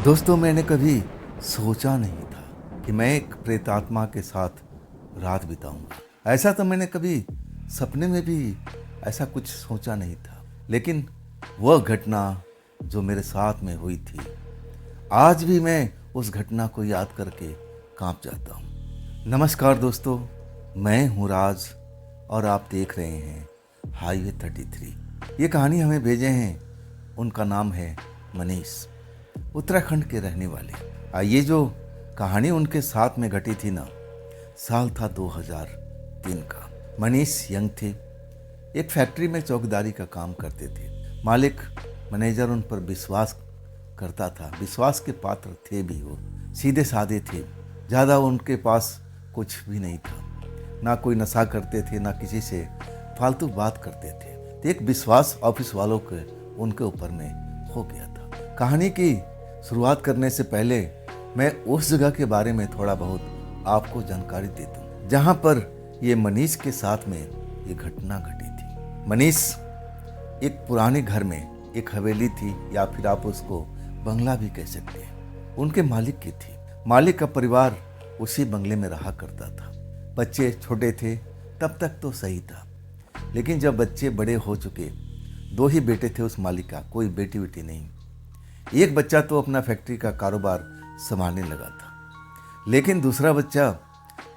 दोस्तों, मैंने कभी सोचा नहीं था कि मैं एक प्रेतात्मा के साथ रात बिताऊंगा। ऐसा तो मैंने कभी सपने में भी ऐसा कुछ सोचा नहीं था। लेकिन वह घटना जो मेरे साथ में हुई थी, आज भी मैं उस घटना को याद करके कांप जाता हूँ। नमस्कार दोस्तों, मैं हूँ राज और आप देख रहे हैं हाईवे 33। ये कहानी हमें भेजे हैं, उनका नाम है मनीष, उत्तराखंड के रहने वाले। ये जो कहानी उनके साथ में घटी थी ना, साल था 2003 का। मनीष यंग थे, एक फैक्ट्री में चौकीदारी का काम करते थे। मालिक मैनेजर उन पर विश्वास करता था, विश्वास के पात्र थे भी। वो सीधे साधे थे, ज़्यादा उनके पास कुछ भी नहीं था। ना कोई नशा करते थे, ना किसी से फालतू बात करते थे। तो एक विश्वास ऑफिस वालों के उनके ऊपर में हो गया था। कहानी की शुरुआत करने से पहले मैं उस जगह के बारे में थोड़ा बहुत आपको जानकारी देता हूँ जहाँ पर ये मनीष के साथ में ये घटना घटी थी। मनीष एक पुराने घर में, एक हवेली थी या फिर आप उसको बंगला भी कह सकते हैं, उनके मालिक की थी। मालिक का परिवार उसी बंगले में रहा करता था। बच्चे छोटे थे तब तक तो सही था, लेकिन जब बच्चे बड़े हो चुके, 2 ही बेटे थे उस मालिक का, कोई बेटी बेटी नहीं। एक बच्चा तो अपना फैक्ट्री का कारोबार संभालने लगा था, लेकिन दूसरा बच्चा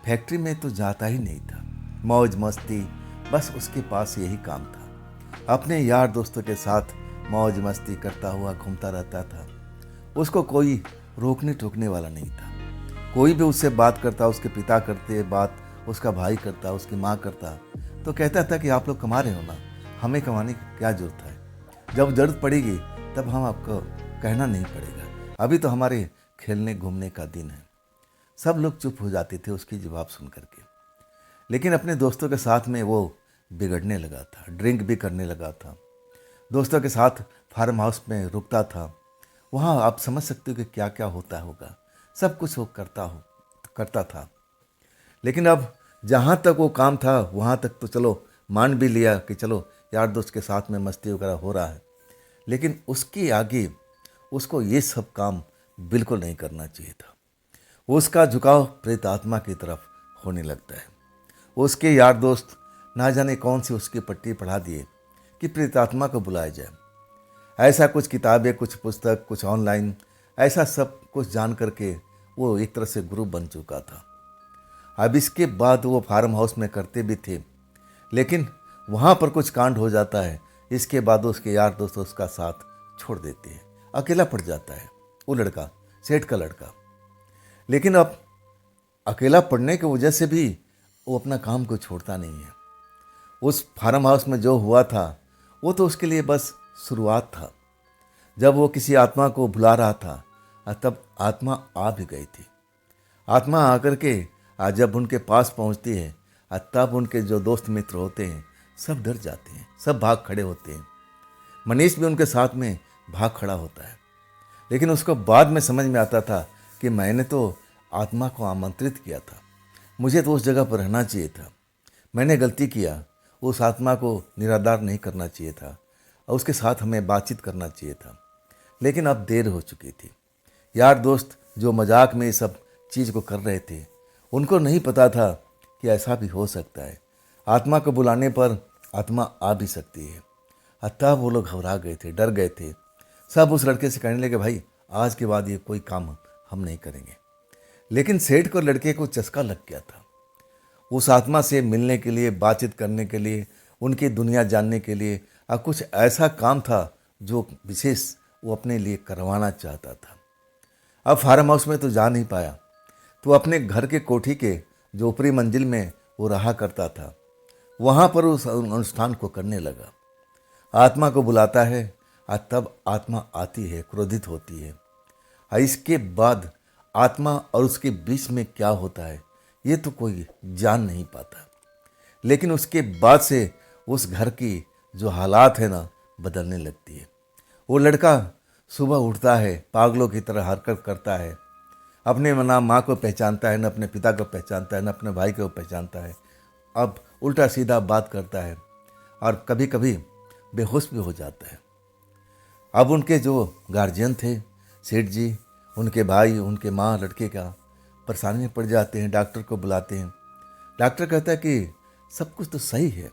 फैक्ट्री में तो जाता ही नहीं था। मौज मस्ती, बस उसके पास यही काम था। अपने यार दोस्तों के साथ मौज मस्ती करता हुआ घूमता रहता था। उसको कोई रोकने टोकने वाला नहीं था। कोई भी उससे बात करता, उसके पिता करते बात, उसका भाई करता, उसकी माँ करता, तो कहता था कि आप लोग कमा रहे हो ना, हमें कमाने की क्या जरूरत है। जब जरूरत पड़ेगी तब हम आपको कहना नहीं पड़ेगा, अभी तो हमारे खेलने घूमने का दिन है। सब लोग चुप हो जाते थे उसकी जवाब सुन करके। लेकिन अपने दोस्तों के साथ में वो बिगड़ने लगा था, ड्रिंक भी करने लगा था। दोस्तों के साथ फार्म हाउस में रुकता था। वहाँ आप समझ सकते हो कि क्या क्या होता होगा। सब कुछ वो करता था। लेकिन अब जहाँ तक वो काम था वहाँ तक तो चलो मान भी लिया कि चलो यार दोस्त के साथ में मस्ती वगैरह हो रहा है, लेकिन उसके आगे उसको ये सब काम बिल्कुल नहीं करना चाहिए था। उसका झुकाव प्रेत आत्मा की तरफ होने लगता है। उसके यार दोस्त ना जाने कौन सी उसकी पट्टी पढ़ा दिए कि प्रेत आत्मा को बुलाया जाए। ऐसा कुछ किताबें, कुछ पुस्तक, कुछ ऑनलाइन, ऐसा सब कुछ जान करके वो एक तरह से गुरु बन चुका था। अब इसके बाद वो फार्म हाउस में करते भी थे, लेकिन वहाँ पर कुछ कांड हो जाता है। इसके बाद उसके यार दोस्त उसका साथ छोड़ देते हैं, अकेला पड़ जाता है वो लड़का, सेठ का लड़का। लेकिन अब अकेला पड़ने की वजह से भी वो अपना काम को छोड़ता नहीं है। उस फार्म हाउस में जो हुआ था वो तो उसके लिए बस शुरुआत था। जब वो किसी आत्मा को बुला रहा था, तब आत्मा आ भी गई थी। आत्मा आकर के आज जब उनके पास पहुंचती है, तब उनके जो दोस्त मित्र होते हैं सब डर जाते हैं, सब भाग खड़े होते हैं। मनीष भी उनके साथ में भाग खड़ा होता है। लेकिन उसको बाद में समझ में आता था कि मैंने तो आत्मा को आमंत्रित किया था, मुझे तो उस जगह पर रहना चाहिए था। मैंने गलती किया, उस आत्मा को निरादार नहीं करना चाहिए था और उसके साथ हमें बातचीत करना चाहिए था। लेकिन अब देर हो चुकी थी। यार दोस्त जो मजाक में सब चीज़ को कर रहे थे, उनको नहीं पता था कि ऐसा भी हो सकता है। आत्मा को बुलाने पर आत्मा आ भी सकती है। अतः वो लोग घबरा गए थे, डर गए थे। सब उस लड़के से कहने लगे, भाई आज के बाद ये कोई काम हम नहीं करेंगे। लेकिन सेठ को लड़के को चस्का लग गया था। उस आत्मा से मिलने के लिए, बातचीत करने के लिए, उनकी दुनिया जानने के लिए कुछ ऐसा काम था जो विशेष वो अपने लिए करवाना चाहता था। अब फार्म हाउस में तो जा नहीं पाया, तो अपने घर के कोठी के जो ऊपरी मंजिल में वो रहा करता था, वहाँ पर उस अनुष्ठान को करने लगा। आत्मा को बुलाता है और तब आत्मा आती है, क्रोधित होती है। और इसके बाद आत्मा और उसके बीच में क्या होता है ये तो कोई जान नहीं पाता। लेकिन उसके बाद से उस घर की जो हालात है ना, बदलने लगती है। वो लड़का सुबह उठता है, पागलों की तरह हरकत करता है। अपने ना माँ को पहचानता है, न अपने पिता को पहचानता है, न अपने भाई को पहचानता है। अब उल्टा सीधा बात करता है और कभी कभी बेहोश भी हो जाता है। अब उनके जो गार्जियन थे, सेठ जी, उनके भाई, उनके माँ लड़के का परेशानी में पड़ जाते हैं, डॉक्टर को बुलाते हैं। डॉक्टर कहता है कि सब कुछ तो सही है,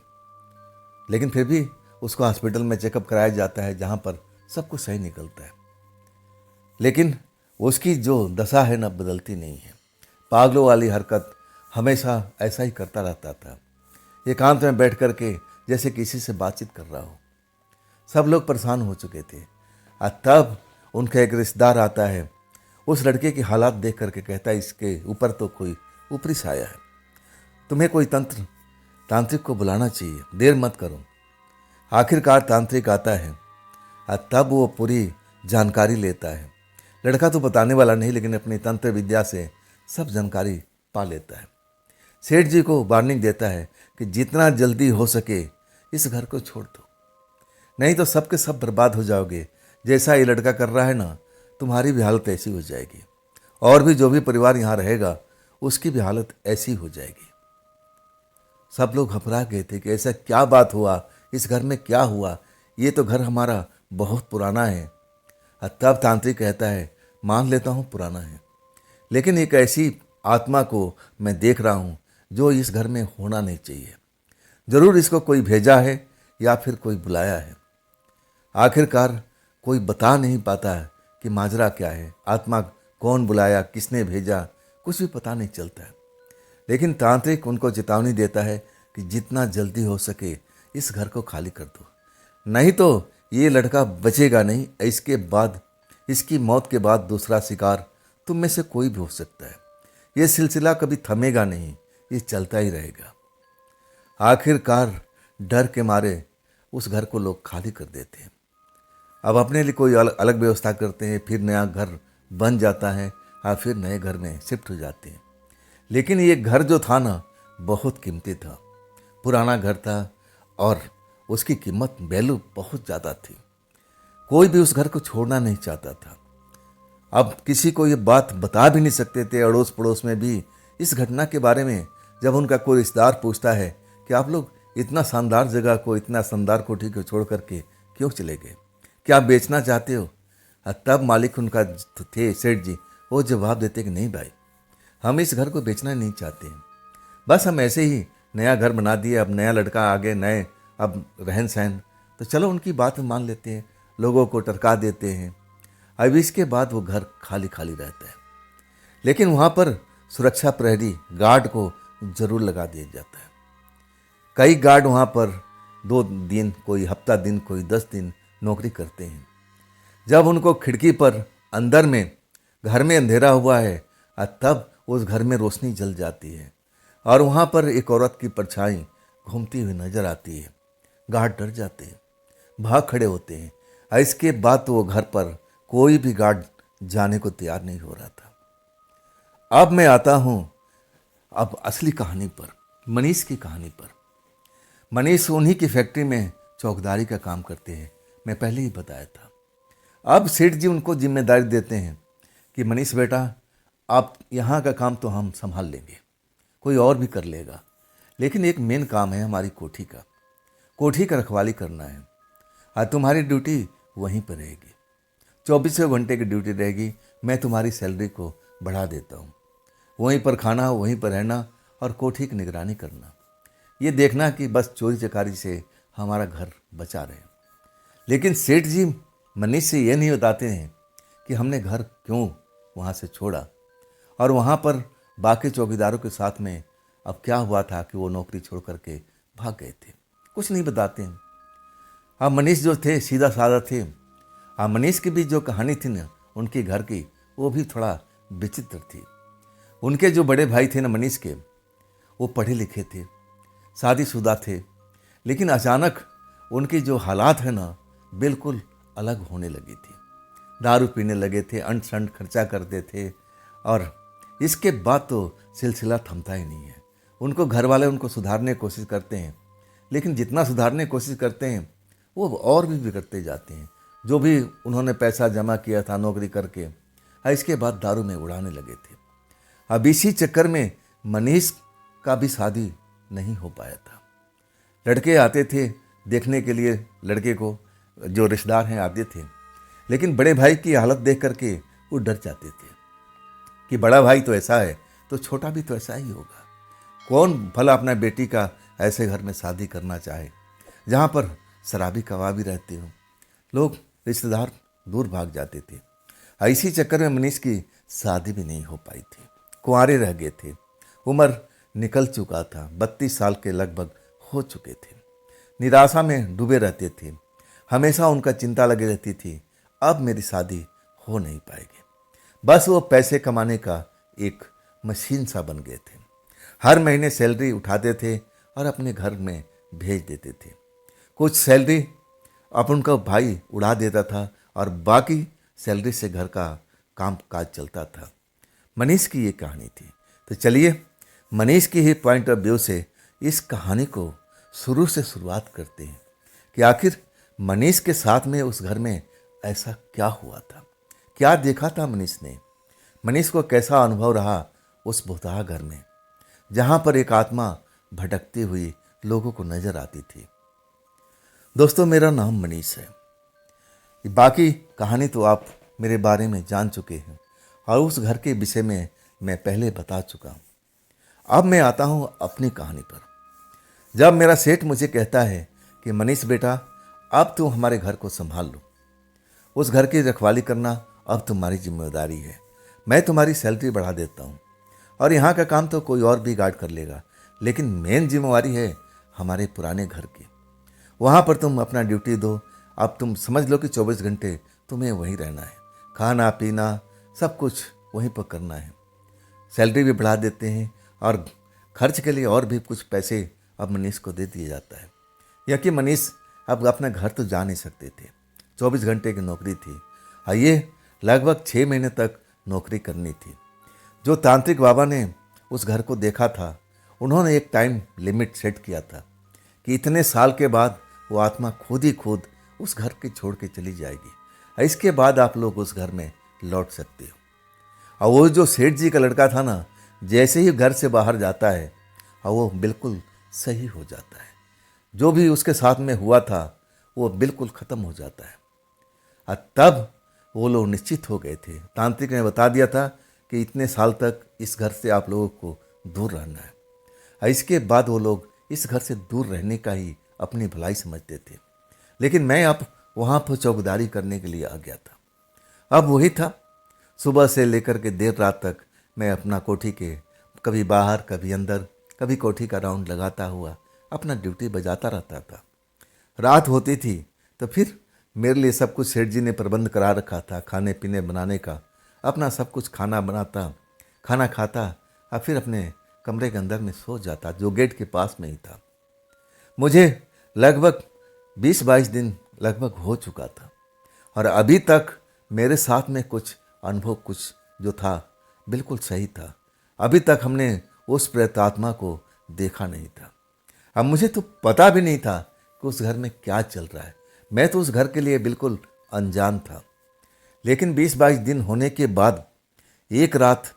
लेकिन फिर भी उसको हॉस्पिटल में चेकअप कराया जाता है जहाँ पर सब कुछ सही निकलता है। लेकिन उसकी जो दशा है ना, बदलती नहीं है। पागलों वाली हरकत हमेशा ऐसा ही करता रहता था, एकांत में बैठ कर के जैसे किसी से बातचीत कर रहा हो। सब लोग परेशान हो चुके थे। और तब उनका एक रिश्तेदार आता है, उस लड़के की हालात देख करके कहता है इसके ऊपर तो कोई ऊपरी साया है, तुम्हें कोई तांत्रिक को बुलाना चाहिए, देर मत करो। आखिरकार तांत्रिक आता है और तब वो पूरी जानकारी लेता है। लड़का तो बताने वाला नहीं, लेकिन अपनी तंत्र विद्या से सब जानकारी पा लेता है। सेठ जी को वार्निंग देता है कि जितना जल्दी हो सके इस घर को छोड़ दो, नहीं तो सब के सब बर्बाद हो जाओगे। जैसा ये लड़का कर रहा है ना, तुम्हारी भी हालत ऐसी हो जाएगी, और भी जो भी परिवार यहाँ रहेगा उसकी भी हालत ऐसी हो जाएगी। सब लोग घबरा गए थे कि ऐसा क्या बात हुआ, इस घर में क्या हुआ, ये तो घर हमारा बहुत पुराना है। और तब तांत्रिक कहता है मान लेता हूँ पुराना है, लेकिन एक ऐसी आत्मा को मैं देख रहा हूँ जो इस घर में होना नहीं चाहिए। जरूर इसको कोई भेजा है या फिर कोई बुलाया है। आखिरकार कोई बता नहीं पाता है कि माजरा क्या है, आत्मा कौन बुलाया, किसने भेजा, कुछ भी पता नहीं चलता है। लेकिन तांत्रिक उनको चेतावनी देता है कि जितना जल्दी हो सके इस घर को खाली कर दो, नहीं तो ये लड़का बचेगा नहीं। इसके बाद, इसकी मौत के बाद दूसरा शिकार तुम में से कोई भी हो सकता है। ये सिलसिला कभी थमेगा नहीं, ये चलता ही रहेगा। आखिरकार डर के मारे उस घर को लोग खाली कर देते हैं। अब अपने लिए कोई अलग व्यवस्था करते हैं, फिर नया घर बन जाता है और फिर नए घर में शिफ्ट हो जाते हैं। लेकिन ये घर जो था ना, बहुत कीमती था, पुराना घर था और उसकी कीमत, वैल्यू बहुत ज़्यादा थी। कोई भी उस घर को छोड़ना नहीं चाहता था। अब किसी को ये बात बता भी नहीं सकते थे। अड़ोस पड़ोस में भी इस घटना के बारे में जब उनका कोई रिश्तेदार पूछता है कि आप लोग इतना शानदार जगह को, इतना शानदार कोठी को छोड़ करके क्यों चले गए, क्या आप बेचना चाहते हो? तब मालिक उनका थे सेठ जी, वो जवाब देते कि नहीं भाई, हम इस घर को बेचना नहीं चाहते हैं, बस हम ऐसे ही नया घर बना दिए, अब नया लड़का आ गए, नए अब रहन सहन, तो चलो उनकी बात मान लेते हैं, लोगों को टरका देते हैं। अब इसके बाद वो घर खाली खाली रहता है। लेकिन वहाँ पर सुरक्षा प्रहरी गार्ड को जरूर लगा दिया जाता है। कई गार्ड वहाँ पर 2 दिन, कोई हफ्ता दिन, कोई 10 दिन नौकरी करते हैं। जब उनको खिड़की पर अंदर में घर में अंधेरा हुआ है तब उस घर में रोशनी जल जाती है और वहाँ पर एक औरत की परछाई घूमती हुई नजर आती है। गार्ड डर जाते हैं, भाग खड़े होते हैं। इसके बाद तो वो घर पर कोई भी गार्ड जाने को तैयार नहीं हो रहा था। अब मैं आता हूँ अब असली कहानी पर, मनीष की कहानी पर। मनीष उन्हीं की फैक्ट्री में चौकीदारी का काम करते हैं, मैं पहले ही बताया था। अब सेठ जी उनको जिम्मेदारी देते हैं कि मनीष बेटा, आप यहाँ का काम तो हम संभाल लेंगे, कोई और भी कर लेगा, लेकिन एक मेन काम है हमारी कोठी का, कोठी का रखवाली करना है और तुम्हारी ड्यूटी वहीं पर रहेगी। 24 घंटे की ड्यूटी रहेगी। मैं तुम्हारी सैलरी को बढ़ा देता हूँ। वहीं पर खाना, वहीं पर रहना और कोठी की निगरानी करना, ये देखना कि बस चोरी चकारी से हमारा घर बचा रहे। लेकिन सेठ जी मनीष से ये नहीं बताते हैं कि हमने घर क्यों वहाँ से छोड़ा और वहाँ पर बाकी चौकीदारों के साथ में अब क्या हुआ था कि वो नौकरी छोड़ करके भाग गए थे, कुछ नहीं बताते हैं। अब मनीष जो थे सीधा साधा थे। अब मनीष की भी जो कहानी थी ना उनके घर की, वो भी थोड़ा विचित्र थी। उनके जो बड़े भाई थे ना मनीष के, वो पढ़े लिखे थे, शादीशुदा थे, लेकिन अचानक उनकी जो हालात है ना बिल्कुल अलग होने लगी थी। दारू पीने लगे थे, अंट शंट खर्चा करते थे और इसके बाद तो सिलसिला थमता ही नहीं है। उनको घर वाले उनको सुधारने की कोशिश करते हैं, लेकिन जितना सुधारने की कोशिश करते हैं वो और भी बिगड़ते जाते हैं। जो भी उन्होंने पैसा जमा किया था नौकरी करके, इसके बाद दारू में उड़ाने लगे थे। अब इसी चक्कर में मनीष का भी शादी नहीं हो पाया था। लड़के आते थे देखने के लिए, लड़के को जो रिश्तेदार हैं आते थे, लेकिन बड़े भाई की हालत देख करके वो डर जाते थे कि बड़ा भाई तो ऐसा है तो छोटा भी तो ऐसा ही होगा। कौन भला अपना बेटी का ऐसे घर में शादी करना चाहे जहाँ पर शराबी कबाबी रहते हो। लोग रिश्तेदार दूर भाग जाते थे। इसी चक्कर में मनीष की शादी भी नहीं हो पाई थी। कुंवारे रह गए थे। उम्र निकल चुका था, 32 साल के लगभग हो चुके थे। निराशा में डूबे रहते थे। हमेशा उनका चिंता लगी रहती थी, अब मेरी शादी हो नहीं पाएगी। बस वो पैसे कमाने का एक मशीन सा बन गए थे। हर महीने सैलरी उठाते थे और अपने घर में भेज देते थे। कुछ सैलरी अब उनका भाई उड़ा देता था और बाकी सैलरी से घर का काम काज चलता था। मनीष की ये कहानी थी। तो चलिए मनीष की ही पॉइंट ऑफ व्यू से इस कहानी को शुरू से शुरुआत करते हैं कि आखिर मनीष के साथ में उस घर में ऐसा क्या हुआ था, क्या देखा था मनीष ने। मनीष को कैसा अनुभव रहा उस भुतहा घर में जहाँ पर एक आत्मा भटकती हुई लोगों को नजर आती थी। दोस्तों, मेरा नाम मनीष है। बाकी कहानी तो आप मेरे बारे में जान चुके हैं और उस घर के विषय में मैं पहले बता चुका हूँ। अब मैं आता हूँ अपनी कहानी पर। जब मेरा सेठ मुझे कहता है कि मनीष बेटा, अब तुम हमारे घर को संभाल लो, उस घर की रखवाली करना अब तुम्हारी जिम्मेदारी है, मैं तुम्हारी सैलरी बढ़ा देता हूँ और यहाँ का काम तो कोई और भी गार्ड कर लेगा, लेकिन मेन जिम्मेवारी है हमारे पुराने घर की। वहाँ पर तुम अपना ड्यूटी दो। अब तुम समझ लो कि 24 घंटे तुम्हें वहीं रहना है, खाना पीना सब कुछ वहीं पर करना है। सैलरी भी बढ़ा देते हैं और खर्च के लिए और भी कुछ पैसे अब मनीष को दे दिया जाता है। या कि मनीष अब अपने घर तो जा नहीं सकते थे, 24 घंटे की नौकरी थी और ये लगभग 6 महीने तक नौकरी करनी थी। जो तांत्रिक बाबा ने उस घर को देखा था, उन्होंने एक टाइम लिमिट सेट किया था कि इतने साल के बाद वो आत्मा खुद ही खुद उस घर के छोड़ के चली जाएगी। इसके बाद आप लोग उस घर में लौट सकते हो। और वो जो सेठ जी का लड़का था ना, जैसे ही घर से बाहर जाता है और वो बिल्कुल सही हो जाता है। जो भी उसके साथ में हुआ था वो बिल्कुल ख़त्म हो जाता है। और तब वो लोग निश्चित हो गए थे। तांत्रिक ने बता दिया था कि इतने साल तक इस घर से आप लोगों को दूर रहना है। और इसके बाद वो लोग इस घर से दूर रहने का ही अपनी भलाई समझते थे। लेकिन मैं अब वहाँ पर चौकीदारी करने के लिए आ गया था। अब वही था, सुबह से लेकर के देर रात तक मैं अपना कोठी के कभी बाहर कभी अंदर कभी कोठी का राउंड लगाता हुआ अपना ड्यूटी बजाता रहता था। रात होती थी तो फिर मेरे लिए सब कुछ सेठ जी ने प्रबंध करा रखा था, खाने पीने बनाने का। अपना सब कुछ खाना बनाता, खाना खाता और फिर अपने कमरे के अंदर में सो जाता, जो गेट के पास में ही था। मुझे लगभग 20-22 दिन लगभग हो चुका था और अभी तक मेरे साथ में कुछ अनुभव कुछ जो था बिल्कुल सही था। अभी तक हमने उस प्रेतात्मा को देखा नहीं था। अब मुझे तो पता भी नहीं था कि उस घर में क्या चल रहा है। मैं तो उस घर के लिए बिल्कुल अनजान था। लेकिन 20-22 दिन होने के बाद एक रात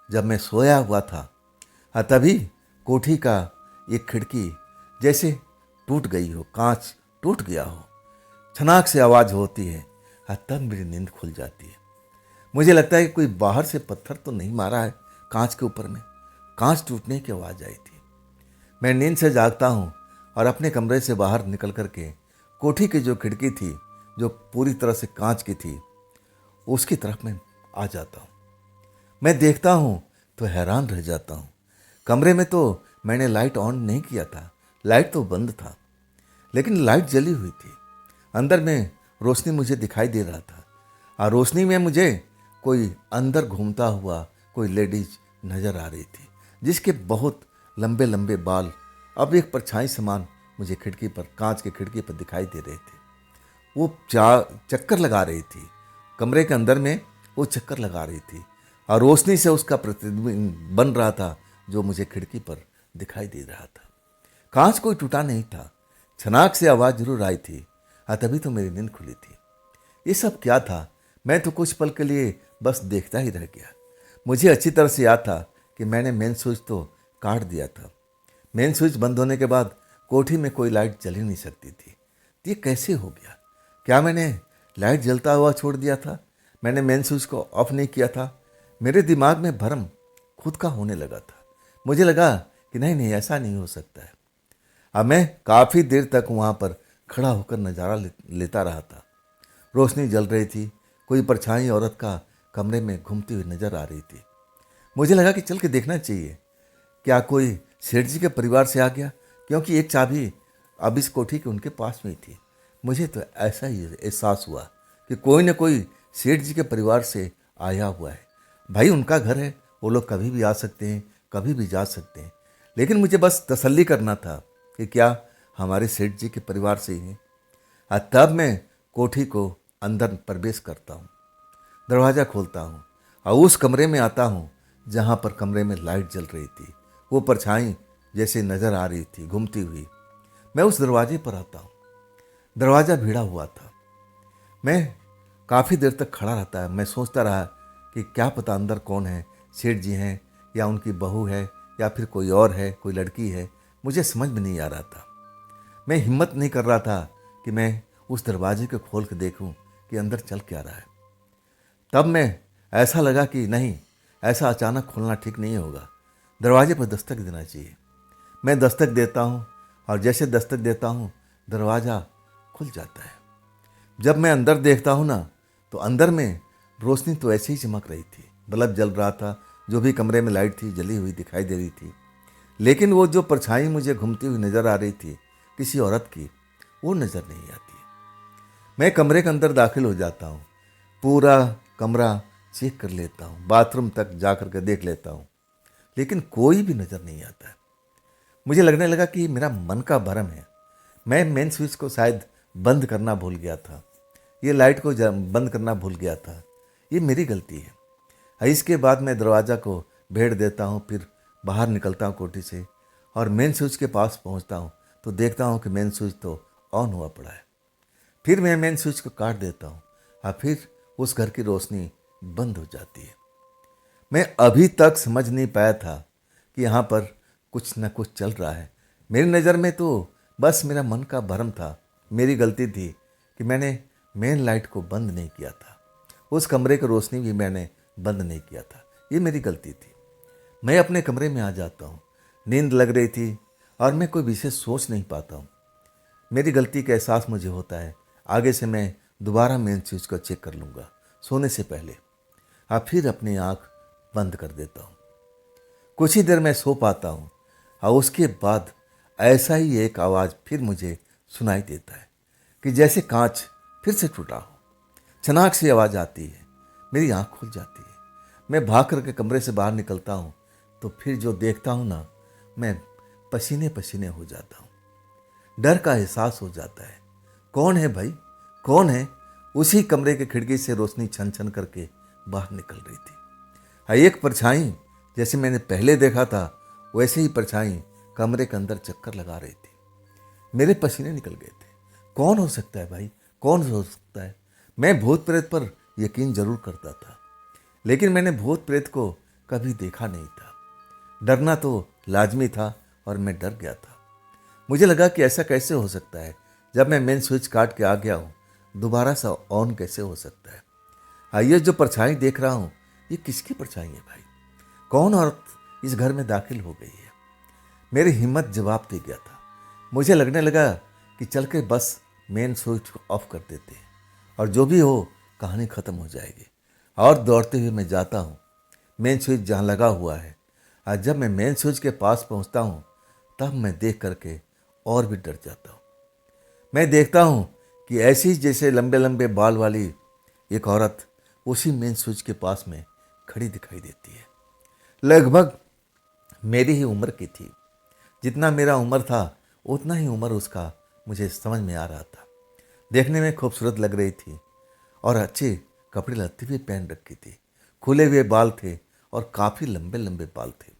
जब मैं सोया हुआ था, तभी कोठी का एक खिड़की जैसे टूट गई हो, कांच टूट गया हो, छनाक से आवाज़ होती है और तब मेरी नींद खुल जाती है। मुझे लगता है कि कोई बाहर से पत्थर तो नहीं मारा है कांच के ऊपर में। कांच टूटने की आवाज़ आई थी। मैं नींद से जागता हूँ और अपने कमरे से बाहर निकल करके कोठी की जो खिड़की थी, जो पूरी तरह से कांच की थी, उसकी तरफ मैं आ जाता हूँ। मैं देखता हूँ तो हैरान रह जाता हूँ। कमरे में तो मैंने लाइट ऑन नहीं किया था, लाइट तो बंद था, लेकिन लाइट जली हुई थी। अंदर में रोशनी मुझे दिखाई दे रहा था और रोशनी में मुझे कोई अंदर घूमता हुआ कोई लेडीज नज़र आ रही थी, जिसके बहुत लंबे लंबे बाल अब एक परछाई समान मुझे खिड़की पर, कांच की खिड़की पर दिखाई दे रहे थे। वो चक्कर लगा रही थी कमरे के अंदर में, वो चक्कर लगा रही थी और रोशनी से उसका प्रतिबिंब बन रहा था जो मुझे खिड़की पर दिखाई दे रहा था। कांच कोई टूटा नहीं था, छनाक से आवाज़ जरूर आई थी और तभी तो मेरी नींद खुली थी। ये सब क्या था? मैं तो कुछ पल के लिए बस देखता ही रह गया। मुझे अच्छी तरह से याद था कि मैंने मेन स्विच तो काट दिया था। मेन स्विच बंद होने के बाद कोठी में कोई लाइट जल ही नहीं सकती थी। ये कैसे हो गया? क्या मैंने लाइट जलता हुआ छोड़ दिया था? मैंने मेन स्विच को ऑफ नहीं किया था, मेरे दिमाग में भ्रम खुद का होने लगा था। मुझे लगा कि नहीं नहीं, ऐसा नहीं हो सकता है। अब मैं काफ़ी देर तक वहाँ पर खड़ा होकर नज़ारा लेता रहा था। रोशनी जल रही थी, कोई परछाई औरत का कमरे में घूमती हुई नजर आ रही थी। मुझे लगा कि चल के देखना चाहिए, क्या कोई सेठ जी के परिवार से आ गया, क्योंकि एक चाबी अब इस कोठी के उनके पास में ही थी। मुझे तो ऐसा ही एहसास हुआ कि कोई न कोई सेठ जी के परिवार से आया हुआ है। भाई उनका घर है, वो लोग कभी भी आ सकते हैं, कभी भी जा सकते हैं। लेकिन मुझे बस तसल्ली करना था कि क्या हमारे सेठ जी के परिवार से ही हैं। तब मैं कोठी को अंदर प्रवेश करता हूँ, दरवाज़ा खोलता हूँ और उस कमरे में आता हूँ जहाँ पर कमरे में लाइट जल रही थी। वो परछाई जैसे नज़र आ रही थी घूमती हुई। मैं उस दरवाजे पर आता हूँ। दरवाज़ा भिड़ा हुआ था। मैं काफ़ी देर तक खड़ा रहता है। मैं सोचता रहा कि क्या पता अंदर कौन है, सेठ जी हैं या उनकी बहू है या फिर कोई और है, कोई लड़की है। मुझे समझ में नहीं आ रहा था। मैं हिम्मत नहीं कर रहा था कि मैं उस दरवाजे को खोल के देखूं कि अंदर चल क्या रहा है। तब मैं ऐसा लगा कि नहीं, ऐसा अचानक खोलना ठीक नहीं होगा, दरवाजे पर दस्तक देना चाहिए। मैं दस्तक देता हूँ और जैसे दस्तक देता हूँ दरवाज़ा खुल जाता है। जब मैं अंदर देखता हूँ ना, तो अंदर में रोशनी तो ऐसे ही चमक रही थी, बल्ब जल रहा था, जो भी कमरे में लाइट थी जली हुई दिखाई दे रही थी। लेकिन वो जो परछाई मुझे घूमती हुई नज़र आ रही थी किसी औरत की, वो नज़र नहीं आती। मैं कमरे के अंदर दाखिल हो जाता हूँ, पूरा कमरा चेक कर लेता हूँ, बाथरूम तक जा कर के देख लेता हूँ, लेकिन कोई भी नज़र नहीं आता है। मुझे लगने लगा कि मेरा मन का भ्रम है। मैं मेन स्विच को शायद बंद करना भूल गया था, ये लाइट को बंद करना भूल गया था। ये मेरी गलती है। इसके बाद मैं दरवाज़ा को भेड़ देता हूँ, फिर बाहर निकलता हूँ कोठी से और मेन स्विच के पास पहुँचता हूँ तो देखता हूँ कि मेन स्विच तो ऑन हुआ पड़ा है। फिर मैं मेन स्विच को काट देता हूँ और फिर उस घर की रोशनी बंद हो जाती है। मैं अभी तक समझ नहीं पाया था कि यहाँ पर कुछ न कुछ चल रहा है। मेरी नज़र में तो बस मेरा मन का भ्रम था। मेरी गलती थी कि मैंने मेन लाइट को बंद नहीं किया था, उस कमरे की रोशनी भी मैंने बंद नहीं किया था। ये मेरी गलती थी। मैं अपने कमरे में आ जाता हूँ। नींद लग रही थी और मैं कोई विशेष सोच नहीं पाता हूँ। मेरी गलती का एहसास मुझे होता है। आगे से मैं दोबारा मेन स्विच को चेक कर लूँगा सोने से पहले, और फिर अपनी आँख बंद कर देता हूँ। कुछ ही देर मैं सो पाता हूँ और उसके बाद ऐसा ही एक आवाज़ फिर मुझे सुनाई देता है कि जैसे कांच फिर से टूटा हो। चनाक सी आवाज़ आती है, मेरी आँख खुल जाती है। मैं भाग करके कमरे से बाहर निकलता हूँ तो फिर जो देखता हूँ ना, मैं पसीने पसीने हो जाता हूँ। डर का एहसास हो जाता है। कौन है भाई, कौन है? उसी कमरे के खिड़की से रोशनी छन छन करके बाहर निकल रही थी। एक परछाई जैसे मैंने पहले देखा था वैसे ही परछाई कमरे के अंदर चक्कर लगा रही थी। मेरे पसीने निकल गए थे। कौन हो सकता है भाई, कौन हो सकता है? मैं भूत प्रेत पर यकीन जरूर करता था, लेकिन मैंने भूत प्रेत को कभी देखा नहीं था। डरना तो लाजमी था और मैं डर गया था। मुझे लगा कि ऐसा कैसे हो सकता है, जब मैं मेन स्विच काट के आ गया हूँ दोबारा से ऑन कैसे हो सकता है? ये जो परछाई देख रहा हूँ, ये किसकी परछाई है भाई? कौन औरत इस घर में दाखिल हो गई है? मेरी हिम्मत जवाब दे गया था। मुझे लगने लगा कि चल के बस मेन स्विच को ऑफ कर देते हैं और जो भी हो कहानी ख़त्म हो जाएगी। और दौड़ते हुए मैं जाता हूँ मेन स्विच जहाँ लगा हुआ है। आज जब मैं मेन स्विच के पास पहुँचता हूँ तब मैं देख करके और भी डर जाता हूँ। मैं देखता हूँ कि ऐसी जैसे लंबे लंबे बाल वाली एक औरत उसी मेन स्विच के पास में खड़ी दिखाई देती है। लगभग मेरी ही उम्र की थी। जितना मेरा उम्र था उतना ही उम्र उसका मुझे समझ में आ रहा था। देखने में खूबसूरत लग रही थी और अच्छे कपड़े लत्ते भी पहन रखी थी। खुले हुए बाल थे और काफ़ी लंबे लंबे बाल थे।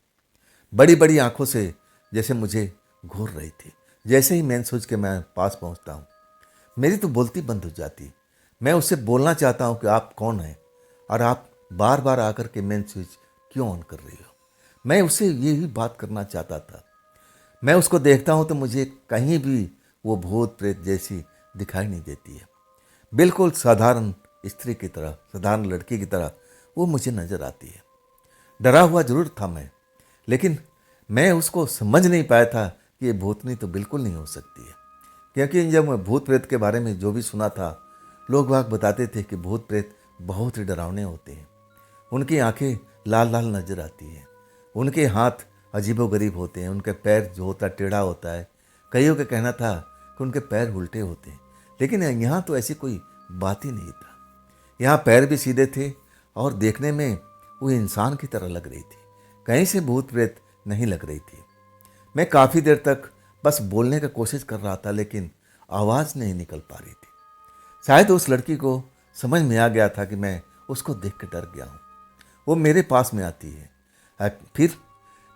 बड़ी बड़ी आंखों से जैसे मुझे घूर रही थी। जैसे ही मेन स्विच के मैं पास पहुंचता हूँ मेरी तो बोलती बंद हो जाती। मैं उससे बोलना चाहता हूँ कि आप कौन हैं और आप बार बार आकर के मेन स्विच क्यों ऑन कर रही हो? मैं उससे यही बात करना चाहता था। मैं उसको देखता हूँ तो मुझे कहीं भी वो भूत प्रेत जैसी दिखाई नहीं देती है। बिल्कुल साधारण स्त्री की तरह, साधारण लड़की की तरह वो मुझे नजर आती है। डरा हुआ जरूर था मैं, लेकिन मैं उसको समझ नहीं पाया था कि ये भूतनी तो बिल्कुल नहीं हो सकती है। क्योंकि जब मैं भूत प्रेत के बारे में जो भी सुना था, लोग वाग बताते थे कि भूत प्रेत बहुत ही डरावने होते हैं। उनकी आंखें लाल लाल नजर आती हैं, उनके हाथ अजीबोगरीब होते हैं, उनके पैर जो होता टेढ़ा होता है। कईयों का कहना था कि उनके पैर उल्टे होते हैं, लेकिन यहाँ तो ऐसी कोई बात ही नहीं था। यहाँ पैर भी सीधे थे और देखने में वो इंसान की तरह लग रही थी, कहीं से भूत प्रेत नहीं लग रही थी। मैं काफ़ी देर तक बस बोलने की कोशिश कर रहा था, लेकिन आवाज़ नहीं निकल पा रही थी। शायद उस लड़की को समझ में आ गया था कि मैं उसको देख के डर गया हूँ। वो मेरे पास में आती है, फिर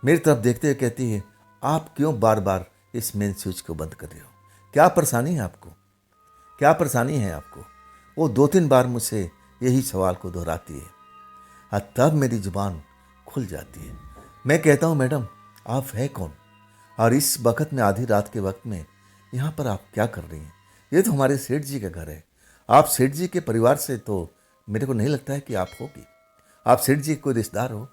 मेरी तरफ देखते हुए कहती है, आप क्यों बार बार इस मेन स्विच को बंद कर रहे हो? क्या परेशानी है आपको? क्या परेशानी है आपको? वो 2-3 बार मुझसे यही सवाल को दोहराती है। तब मेरी जुबान खुल जाती है। मैं कहता हूँ, मैडम आप है कौन? और इस वक्त में, आधी रात के वक्त में यहाँ पर आप क्या कर रही हैं? ये तो हमारे सेठ जी का घर है। आप सेठ जी के परिवार से तो मेरे को नहीं लगता है कि आप होगी। आप सेठ जी के कोई रिश्तेदार हो?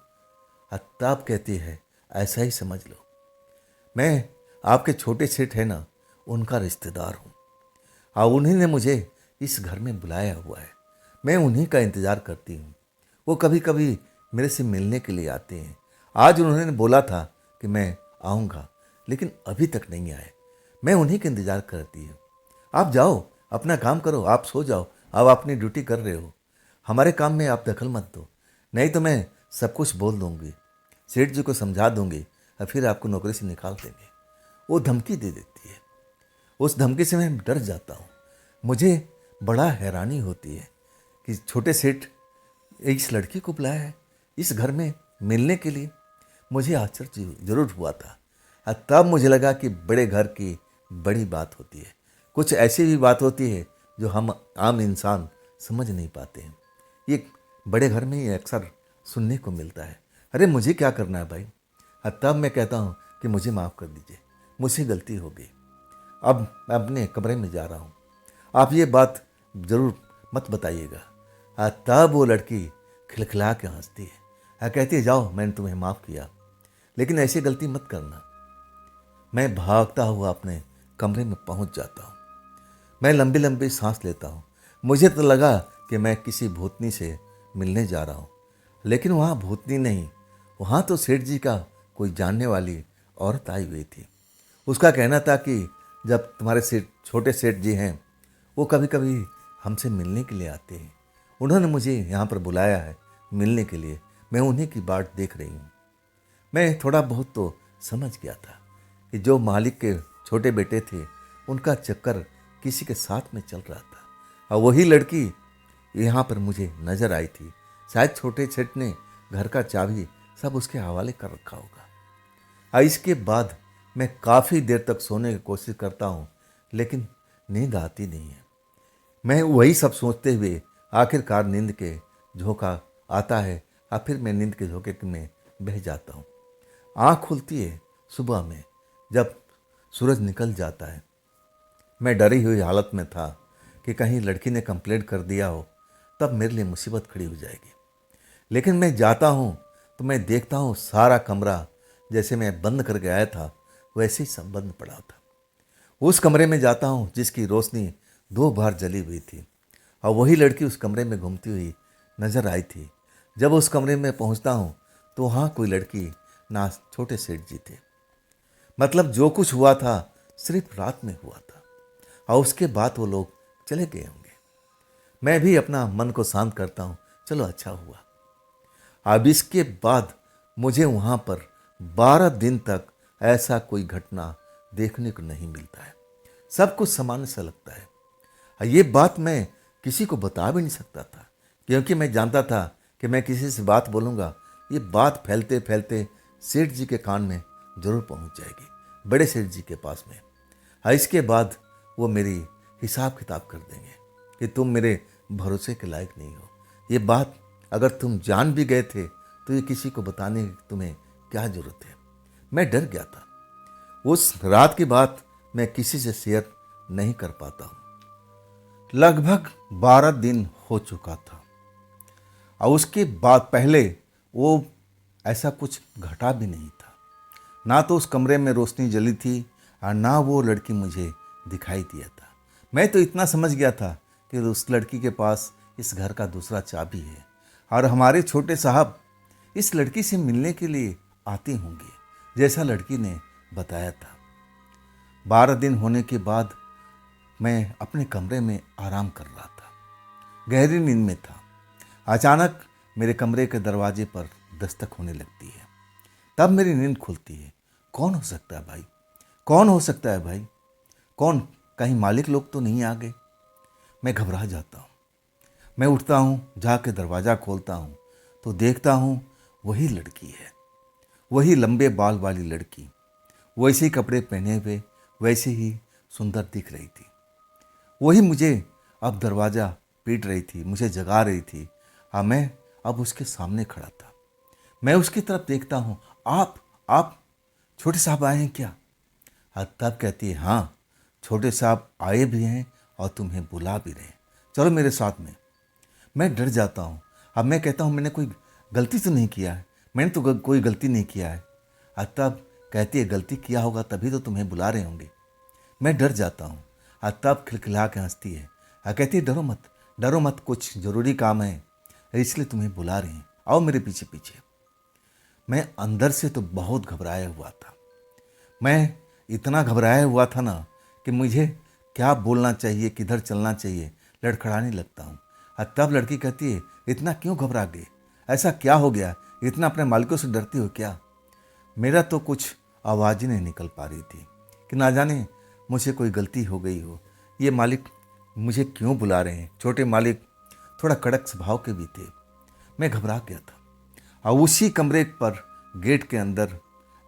तब कहती है, ऐसा ही समझ लो, मैं आपके छोटे सेठ है ना, उनका रिश्तेदार हूँ। और उन्हीं ने मुझे इस घर में बुलाया हुआ है। मैं उन्हीं का इंतज़ार करती हूँ। वो कभी कभी मेरे से मिलने के लिए आते हैं। आज उन्होंने बोला था कि मैं आऊँगा, लेकिन अभी तक नहीं आए। मैं उन्हीं का इंतज़ार करती हूँ। आप जाओ, अपना काम करो, आप सो जाओ। आप अपनी ड्यूटी कर रहे हो, हमारे काम में आप दखल मत दो, नहीं तो मैं सब कुछ बोल दूँगी, सेठ जी को समझा दूँगी और फिर आपको नौकरी से निकाल देंगे। वो धमकी दे देती है। उस धमकी से मैं डर जाता हूँ। मुझे बड़ा हैरानी होती है कि छोटे सेठ इस लड़की को बुलाया है इस घर में मिलने के लिए। मुझे आश्चर्य जरूर हुआ था, और तब मुझे लगा कि बड़े घर की बड़ी बात होती है। कुछ ऐसी भी बात होती है जो हम आम इंसान समझ नहीं पाते हैं। ये बड़े घर में ही अक्सर सुनने को मिलता है। अरे मुझे क्या करना है भाई? तब मैं कहता हूँ कि मुझे माफ़ कर दीजिए, मुझसे गलती हो गई, अब मैं अपने कमरे में जा रहा हूँ, आप ये बात ज़रूर मत बताइएगा। तब वो लड़की खिलखिला के हंसती है, कहती है, जाओ मैंने तुम्हें माफ़ किया, लेकिन ऐसी गलती मत करना। मैं भागता हुआ अपने कमरे में पहुँच जाता हूँ। मैं लंबी लंबी सांस लेता हूँ। मुझे तो लगा कि मैं किसी भूतनी से मिलने जा रहा हूँ, लेकिन वहाँ भूतनी नहीं, वहाँ तो सेठ जी का कोई जानने वाली औरत आई हुई थी। उसका कहना था कि जब तुम्हारे सेठ, छोटे सेठ जी हैं, वो कभी कभी हमसे मिलने के लिए आते हैं। उन्होंने मुझे यहाँ पर बुलाया है मिलने के लिए, मैं उन्हीं की बाट देख रही हूँ। मैं थोड़ा बहुत तो समझ गया था कि जो मालिक के छोटे बेटे थे, उनका चक्कर किसी के साथ में चल रहा था, और वही लड़की यहाँ पर मुझे नजर आई थी। शायद छोटे सेठ ने घर का चाबी सब उसके हवाले कर रखा होगा। और इसके बाद मैं काफ़ी देर तक सोने की कोशिश करता हूँ, लेकिन नींद आती नहीं है। मैं वही सब सोचते हुए आखिरकार नींद के झोंका आता है, और फिर मैं नींद के झोंके में बह जाता हूँ। आँख खुलती है सुबह में, जब सूरज निकल जाता है। मैं डरी हुई हालत में था कि कहीं लड़की ने कंप्लेंट कर दिया हो, तब मेरे लिए मुसीबत खड़ी हो जाएगी। लेकिन मैं जाता हूँ तो मैं देखता हूँ सारा कमरा जैसे मैं बंद करके आया था वैसे ही सब बंद पड़ा था। उस कमरे में जाता हूँ जिसकी रोशनी 2 बार जली हुई थी, और वही लड़की उस कमरे में घूमती हुई नजर आई थी। जब उस कमरे में पहुँचता हूँ तो वहाँ कोई लड़की ना छोटे सेठ जी थे। मतलब जो कुछ हुआ था सिर्फ रात में हुआ था, और उसके बाद वो लोग चले गए होंगे। मैं भी अपना मन को शांत करता हूँ, चलो अच्छा हुआ। अब इसके बाद मुझे वहाँ पर 12 दिन तक ऐसा कोई घटना देखने को नहीं मिलता है। सब कुछ सामान्य सा लगता है। ये बात मैं किसी को बता भी नहीं सकता था, क्योंकि मैं जानता था कि मैं किसी से बात बोलूँगा, ये बात फैलते फैलते सेठ जी के कान में जरूर पहुँच जाएगी, बड़े सेठ जी के पास में। इसके बाद वो मेरी हिसाब किताब कर देंगे कि तुम मेरे भरोसे के लायक नहीं हो। ये बात अगर तुम जान भी गए थे तो ये किसी को बताने की तुम्हें क्या जरूरत है। मैं डर गया था। उस रात की बात मैं किसी से शेयर नहीं कर पाता हूँ। लगभग 12 दिन हो चुका था और उसके बाद पहले वो ऐसा कुछ घटा भी नहीं था। ना तो उस कमरे में रोशनी जली थी और ना वो लड़की मुझे दिखाई दिया था। मैं तो इतना समझ गया था कि उस लड़की के पास इस घर का दूसरा चाबी है और हमारे छोटे साहब इस लड़की से मिलने के लिए आते होंगे, जैसा लड़की ने बताया था। 12 दिन होने के बाद मैं अपने कमरे में आराम कर रहा था, गहरी नींद में था। अचानक मेरे कमरे के दरवाजे पर दस्तक होने लगती है। तब मेरी नींद खुलती है। कौन हो सकता है भाई? कौन हो सकता है भाई? कौन? कहीं मालिक लोग तो नहीं आ गए? मैं घबरा जाता हूँ। मैं उठता हूँ, जाके दरवाज़ा खोलता हूँ तो देखता हूँ वही लड़की है, वही लंबे बाल वाली लड़की, वैसे ही कपड़े पहने हुए, वैसे ही सुंदर दिख रही थी। वही मुझे अब दरवाज़ा पीट रही थी, मुझे जगा रही थी। हाँ, मैं अब उसके सामने खड़ा था। मैं उसकी तरफ देखता हूँ। आप छोटे साहब आए हैं क्या? हाँ, तब कहती है, हाँ छोटे साहब आए भी हैं और तुम्हें बुला भी रहे हैं, चलो मेरे साथ में। मैं डर जाता हूँ। अब मैं कहता हूँ मैंने कोई गलती तो नहीं किया है, मैंने तो कोई गलती नहीं किया है। तब कहती है, गलती किया होगा तभी तो तुम्हें बुला रहे होंगे। मैं डर जाता हूँ। तब खिलखिला के हंसती है। कहती है, डरो मत, कुछ ज़रूरी काम है इसलिए तुम्हें बुला रहे हैं, आओ मेरे पीछे पीछे। मैं अंदर से तो बहुत घबराया हुआ था। मैं इतना घबराया हुआ था ना कि मुझे क्या बोलना चाहिए, किधर चलना चाहिए, लड़खड़ाने लगता हूँ। तब लड़की कहती है, इतना क्यों घबरा गए? ऐसा क्या हो गया? इतना अपने मालिकों से डरती हो क्या? मेरा तो कुछ आवाज़ ही नहीं निकल पा रही थी कि ना जाने मुझसे कोई गलती हो गई हो। ये मालिक मुझे क्यों बुला रहे हैं? छोटे मालिक थोड़ा कड़क स्वभाव के भी थे। मैं घबरा गया था और उसी कमरे पर गेट के अंदर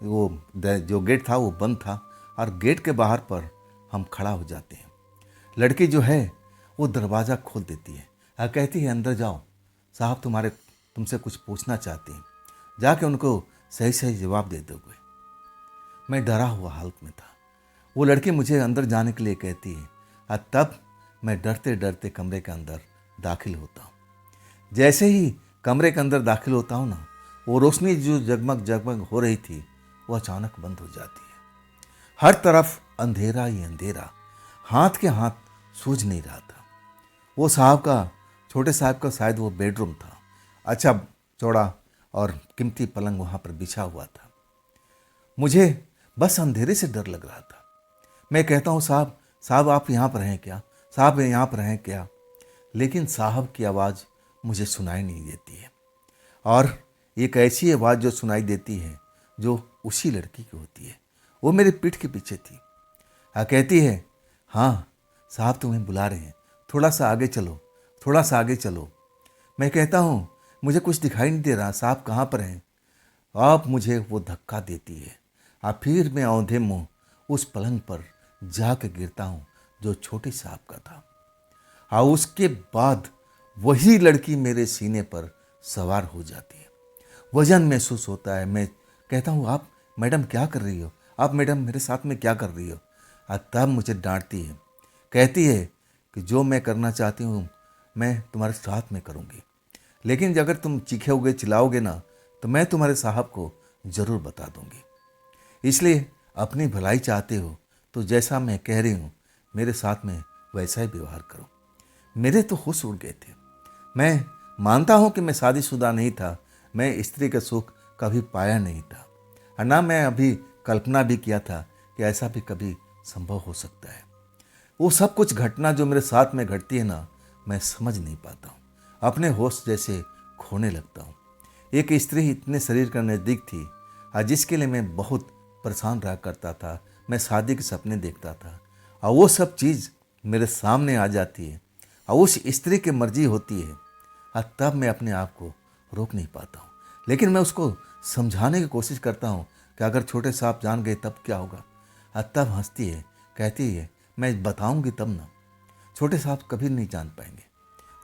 वो जो गेट था वो बंद था और गेट के बाहर पर हम खड़ा हो जाते हैं। लड़की जो है वो दरवाज़ा खोल देती है और कहती है, अंदर जाओ, साहब तुमसे कुछ पूछना चाहते हैं, जाके उनको सही सही जवाब दे दोगे। मैं डरा हुआ हालत में था। वो लड़की मुझे अंदर जाने के लिए कहती है और तब मैं डरते डरते कमरे के अंदर दाखिल होता हूँ। जैसे ही कमरे के अंदर दाखिल होता हूँ ना, वो रोशनी जो जगमग जगमग हो रही थी वो अचानक बंद हो जाती है। हर तरफ अंधेरा ही अंधेरा, हाथ के हाथ सूझ नहीं रहा था। वो छोटे साहब का शायद वो बेडरूम था। अच्छा चौड़ा और कीमती पलंग वहाँ पर बिछा हुआ था। मुझे बस अंधेरे से डर लग रहा था। मैं कहता हूँ, साहब आप यहाँ पर हैं क्या? साहब यहाँ पर हैं क्या? लेकिन साहब की आवाज़ मुझे सुनाई नहीं देती है और एक ऐसी आवाज़ जो सुनाई देती है जो उसी लड़की की होती है। वो मेरे पीठ के पीछे थी। कहती है, हाँ साहब तुम्हें बुला रहे हैं, थोड़ा सा आगे चलो, थोड़ा सा आगे चलो। मैं कहता हूँ, मुझे कुछ दिखाई नहीं दे रहा, साहब कहाँ पर हैं? आप मुझे वो धक्का देती है और फिर मैं औंधे मुँह उस पलंग पर जाकर गिरता हूँ जो छोटे साहब का था। और उसके बाद वही लड़की मेरे सीने पर सवार हो जाती है। वजन महसूस होता है। मैं कहता हूँ, आप मैडम क्या कर रही हो? आप मैडम मेरे साथ में क्या कर रही हो? तब मुझे डांटती है, कहती है कि जो मैं करना चाहती हूँ मैं तुम्हारे साथ में करूँगी, लेकिन अगर तुम चीखोगे चिल्लाओगे ना तो मैं तुम्हारे साहब को ज़रूर बता दूँगी। इसलिए अपनी भलाई चाहते हो तो जैसा मैं कह रही हूँ मेरे साथ में वैसा ही व्यवहार करो। मेरे तो होश उड़ गए थे। मैं मानता हूँ कि मैं शादीशुदा नहीं था, मैं स्त्री का सुख कभी पाया नहीं था और ना मैं अभी कल्पना भी किया था कि ऐसा भी कभी संभव हो सकता है। वो सब कुछ घटना जो मेरे साथ में घटती है ना, मैं समझ नहीं पाता हूँ, अपने होश जैसे खोने लगता हूँ। एक स्त्री इतने शरीर का नज़दीक थी जिसके लिए मैं बहुत परेशान रहा करता था। मैं शादी के सपने देखता था और वो सब चीज़ मेरे सामने आ जाती है और उस स्त्री की मर्जी होती है और तब मैं अपने आप को रोक नहीं पाता हूँ। लेकिन मैं उसको समझाने की कोशिश करता हूँ कि अगर छोटे साहब जान गए तब क्या होगा? तब हंसती है, कहती है, मैं बताऊँगी तब ना, छोटे साहब कभी नहीं जान पाएंगे,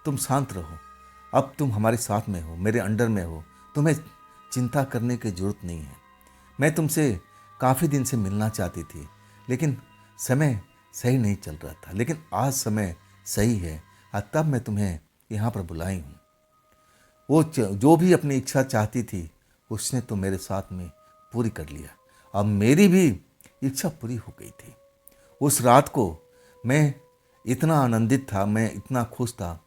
तुम शांत रहो, अब तुम हमारे साथ में हो, मेरे अंडर में हो, तुम्हें चिंता करने की ज़रूरत नहीं है। मैं तुमसे काफ़ी दिन से मिलना चाहती थी लेकिन समय सही नहीं चल रहा था, लेकिन आज समय सही है, तब मैं तुम्हें यहाँ पर बुलाई हूँ। वो जो भी अपनी इच्छा चाहती थी उसने तो मेरे साथ में पूरी कर लिया। अब मेरी भी इच्छा पूरी हो गई थी। उस रात को मैं इतना आनंदित था, मैं इतना खुश था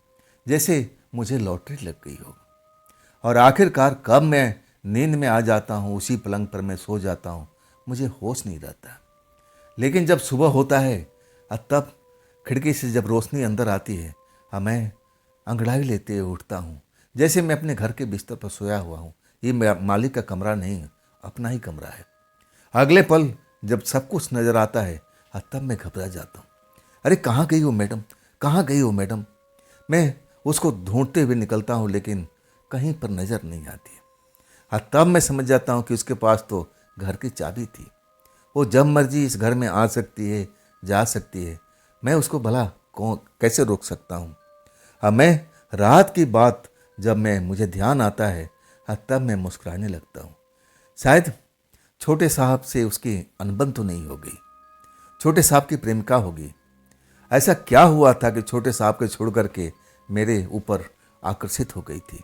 जैसे मुझे लॉटरी लग गई हो। और आखिरकार कब मैं नींद में आ जाता हूँ, उसी पलंग पर मैं सो जाता हूँ, मुझे होश नहीं रहता। लेकिन जब सुबह होता है तब खिड़की से जब रोशनी अंदर आती है, मैं अंगड़ाई लेते हुए उठता हूँ, जैसे मैं अपने घर के बिस्तर पर सोया हुआ हूँ। ये मालिक का कमरा नहीं है, अपना ही कमरा है। अगले पल जब सब कुछ नज़र आता है तब मैं घबरा जाता हूँ। अरे कहाँ गई हो मैडम, कहाँ गई हो मैडम। मैं उसको ढूंढते हुए निकलता हूँ लेकिन कहीं पर नज़र नहीं आती है। तब मैं समझ जाता हूँ कि उसके पास तो घर की चाबी थी। वो जब मर्जी इस घर में आ सकती है, जा सकती है। मैं उसको भला कौन कैसे रोक सकता हूँ। अब मैं रात की बात जब मुझे ध्यान आता है तब मैं मुस्कुराने लगता हूँ। शायद छोटे साहब से उसकी अनबन तो नहीं हो गई, छोटे साहब की प्रेमिका होगी। ऐसा क्या हुआ था कि छोटे साहब के छोड़ करके मेरे ऊपर आकर्षित हो गई थी।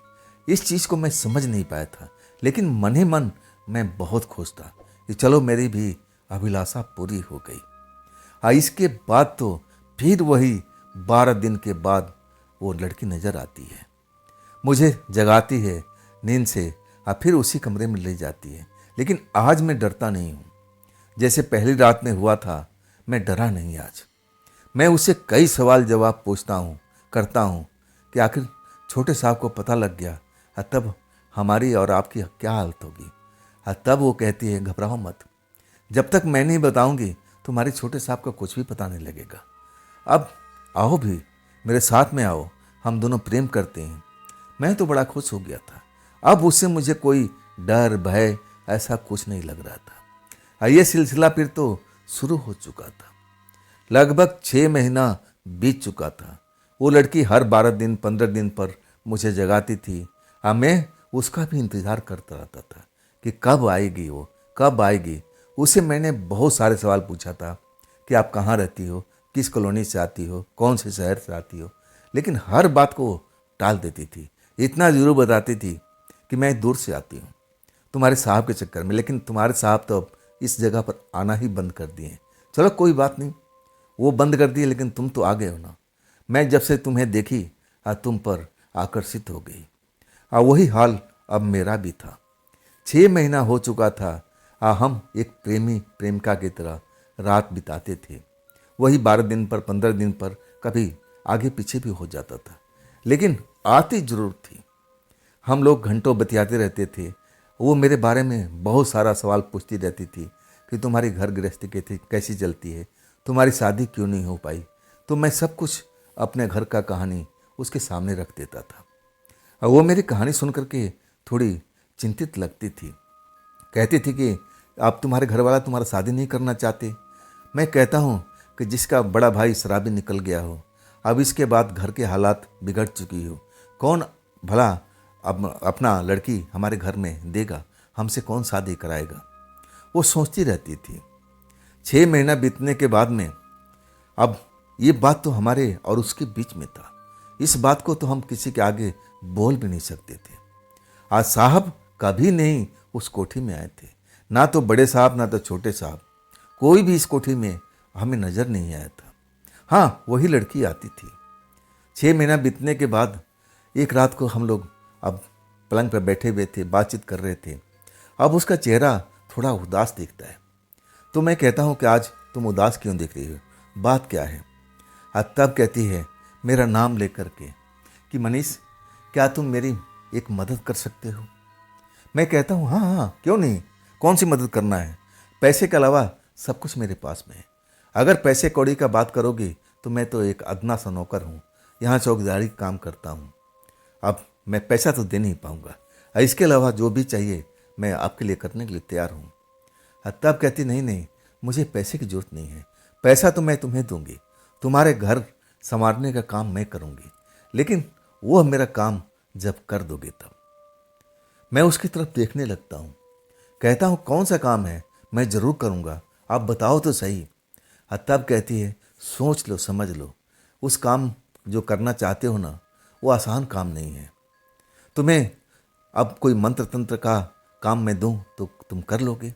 इस चीज़ को मैं समझ नहीं पाया था, लेकिन मन ही मन मैं बहुत खुश था कि चलो मेरी भी अभिलाषा पूरी हो गई। इसके बाद तो फिर वही 12 दिन के बाद वो लड़की नज़र आती है, मुझे जगाती है नींद से और फिर उसी कमरे में ले जाती है। लेकिन आज मैं डरता नहीं हूँ, जैसे पहली रात में हुआ था। मैं डरा नहीं आज। मैं उससे कई सवाल जवाब पूछता हूँ, करता हूँ कि आखिर छोटे साहब को पता लग गया तब हमारी और आपकी क्या हालत होगी। तब वो कहती है घबराओ मत, जब तक मैं नहीं बताऊंगी तुम्हारे छोटे साहब को कुछ भी पता नहीं लगेगा। अब आओ भी, मेरे साथ में आओ, हम दोनों प्रेम करते हैं। मैं तो बड़ा खुश हो गया था। अब उससे मुझे कोई डर भय ऐसा कुछ नहीं लग रहा था। ये सिलसिला फिर तो शुरू हो चुका था। लगभग 6 महीना बीत चुका था। वो लड़की हर 12 दिन 15 दिन पर मुझे जगाती थी। मैं उसका भी इंतज़ार करता रहता था कि कब आएगी वो, कब आएगी। उसे मैंने बहुत सारे सवाल पूछा था कि आप कहाँ रहती हो, किस कॉलोनी से आती हो, कौन से शहर से आती हो, लेकिन हर बात को टाल देती थी। इतना ज़रूर बताती थी कि मैं दूर से आती हूँ तुम्हारे साहब के चक्कर में, लेकिन तुम्हारे साहब तो अब इस जगह पर आना ही बंद कर दिए। चलो कोई बात नहीं, वो बंद कर दिए, लेकिन तुम तो आ गए हो ना। मैं जब से तुम्हें देखी तुम पर आकर्षित हो गई। वही हाल अब मेरा भी था। 6 महीना हो चुका था। हम एक प्रेमी प्रेमिका की तरह रात बिताते थे। वही 12 दिन पर 15 दिन पर कभी आगे पीछे भी हो जाता था, लेकिन आती जरूर थी। हम लोग घंटों बतियाते रहते थे। वो मेरे बारे में बहुत सारा सवाल पूछती रहती थी कि तुम्हारी घर गृहस्थी कैसी चलती है, तुम्हारी शादी क्यों नहीं हो पाई। तो मैं सब कुछ अपने घर का कहानी उसके सामने रख देता था। वो मेरी कहानी सुन करके थोड़ी चिंतित लगती थी। कहती थी कि अब तुम्हारे घर वाला तुम्हारा शादी नहीं करना चाहते। मैं कहता हूँ कि जिसका बड़ा भाई शराबी निकल गया हो, अब इसके बाद घर के हालात बिगड़ चुकी हो, कौन भला अब अपना लड़की हमारे घर में देगा, हमसे कौन शादी कराएगा। वो सोचती रहती थी। 6 महीना बीतने के बाद में अब ये बात तो हमारे और उसके बीच में था। इस बात को तो हम किसी के आगे बोल भी नहीं सकते थे। आज साहब कभी नहीं उस कोठी में आए थे, ना तो बड़े साहब ना तो छोटे साहब, कोई भी इस कोठी में हमें नजर नहीं आया था। हाँ, वही लड़की आती थी। 6 महीना बीतने के बाद एक रात को हम लोग अब पलंग पर बैठे हुए थे, बातचीत कर रहे थे। अब उसका चेहरा थोड़ा उदास दिखता है। तो मैं कहता हूँ कि आज तुम उदास क्यों दिख रही हो, बात क्या है। तब कहती है मेरा नाम लेकर के कि मनीष, क्या तुम मेरी एक मदद कर सकते हो। मैं कहता हूँ हाँ हाँ क्यों नहीं, कौन सी मदद करना है। पैसे के अलावा सब कुछ मेरे पास में है। अगर पैसे कौड़ी का बात करोगे तो मैं तो एक अदना सा नौकर हूँ, यहाँ चौकीदारी काम करता हूँ। अब मैं पैसा तो दे नहीं पाऊँगा, इसके अलावा जो भी चाहिए मैं आपके लिए करने के लिए तैयार हूँ। तब कहती नहीं नहीं, मुझे पैसे की जरूरत नहीं है, पैसा तो मैं तुम्हें दूंगी, तुम्हारे घर संवारने का काम मैं करूंगी, लेकिन वो मेरा काम जब कर दोगे तब। मैं उसकी तरफ देखने लगता हूँ, कहता हूँ कौन सा काम है, मैं ज़रूर करूँगा, आप बताओ तो सही। तब कहती है सोच लो समझ लो, उस काम जो करना चाहते हो ना, वो आसान काम नहीं है। तुम्हें अब कोई मंत्र तंत्र का काम मैं दूं तो तुम कर लोगे?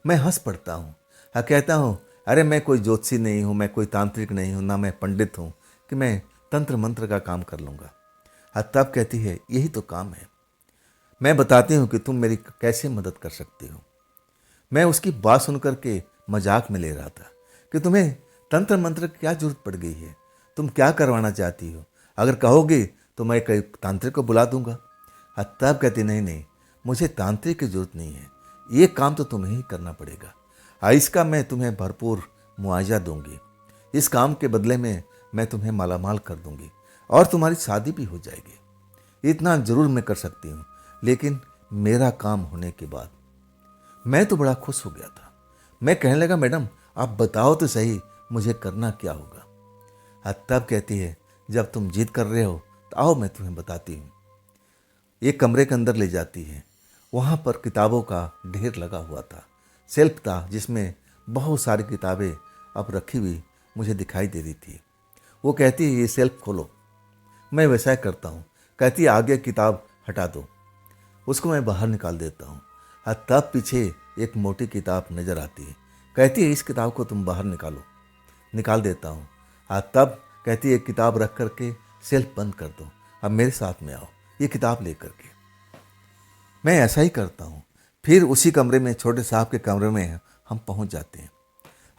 मैं हंस पड़ता हूँ। हाँ, कहता हूँ, अरे मैं कोई ज्योतिषी नहीं हूँ, मैं कोई तांत्रिक नहीं हूँ, ना मैं पंडित हूँ कि मैं तंत्र मंत्र का काम कर लूँगा। हाँ, तब कहती है, यही तो काम है। मैं बताती हूँ कि तुम मेरी कैसे मदद कर सकती हो। मैं उसकी बात सुन करके मजाक में ले रहा था कि तुम्हें तंत्र मंत्र की क्या जरूरत पड़ गई है, तुम क्या करवाना चाहती हो? अगर कहोगे तो मैं कई तांत्रिक को बुला दूंगा। हाँ, तब कहती, नहीं नहीं, मुझे तांत्रिक की जरूरत नहीं है, ये काम तो तुम्हें ही करना पड़ेगा। हाँ, इसका मैं तुम्हें भरपूर मुआवजा दूंगी। इस काम के बदले में मैं तुम्हें मालामाल कर दूंगी और तुम्हारी शादी भी हो जाएगी। इतना जरूर मैं कर सकती हूँ, लेकिन मेरा काम होने के बाद। मैं तो बड़ा खुश हो गया था। मैं कहने लगा, मैडम आप बताओ तो सही, मुझे करना क्या होगा? हाँ, तब कहती है, जब तुम जिद कर रहे हो तो आओ मैं तुम्हें बताती हूँ। एक कमरे के अंदर ले जाती है। वहाँ पर किताबों का ढेर लगा हुआ था। शेल्फ था जिसमें बहुत सारी किताबें अब रखी हुई मुझे दिखाई दे रही थी। वो कहती है, ये शेल्फ खोलो। मैं वैसा ही करता हूँ। कहती है, आगे किताब हटा दो। उसको मैं बाहर निकाल देता हूँ। हाँ, तब पीछे एक मोटी किताब नजर आती है। कहती है, इस किताब को तुम बाहर निकालो। निकाल देता हूँ। हाँ, तब कहती है, किताब रख करके सेल्फ बंद कर दो, अब मेरे साथ में आओ ये किताब लेकर के। मैं ऐसा ही करता हूँ। फिर उसी कमरे में, छोटे साहब के कमरे में हम पहुँच जाते हैं।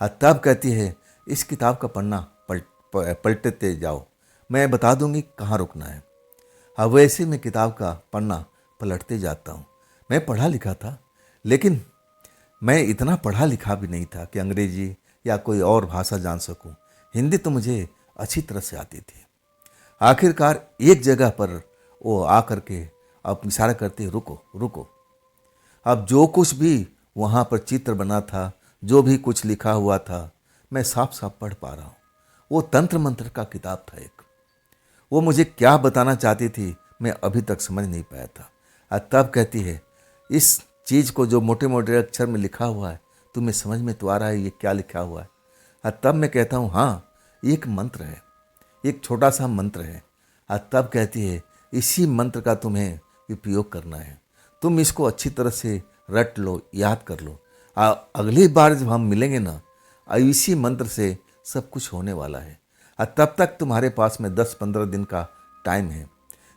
हाँ, तब कहती है, इस किताब का पन्ना पलटते जाओ, मैं बता दूंगी कहाँ रुकना है। हाँ, वैसे मैं किताब का पन्ना पलटते जाता हूँ। मैं पढ़ा लिखा था, लेकिन मैं इतना पढ़ा लिखा भी नहीं था कि अंग्रेजी या कोई और भाषा जान सकूं। हिंदी तो मुझे अच्छी तरह से आती थी। आखिरकार एक जगह पर वो आ करके अब इशारा करती है, रुको रुको। अब जो कुछ भी वहाँ पर चित्र बना था, जो भी कुछ लिखा हुआ था, मैं साफ साफ पढ़ पा रहा हूँ। वो तंत्र मंत्र का किताब था एक। वो मुझे क्या बताना चाहती थी मैं अभी तक समझ नहीं पाया था। तब कहती है, इस चीज़ को जो मोटे मोटे अक्षर में लिखा हुआ है, तुम्हें समझ में तो आ रहा है ये क्या लिखा हुआ है? तब मैं कहता हूँ, हाँ, एक मंत्र है, एक छोटा सा मंत्र है। तब कहती है, इसी मंत्र का तुम्हें उपयोग करना है। तुम इसको अच्छी तरह से रट लो, याद कर लो। अगली बार जब हम मिलेंगे ना, इसी मंत्र से सब कुछ होने वाला है। तब तक तुम्हारे पास में 10-15 दिन का टाइम है।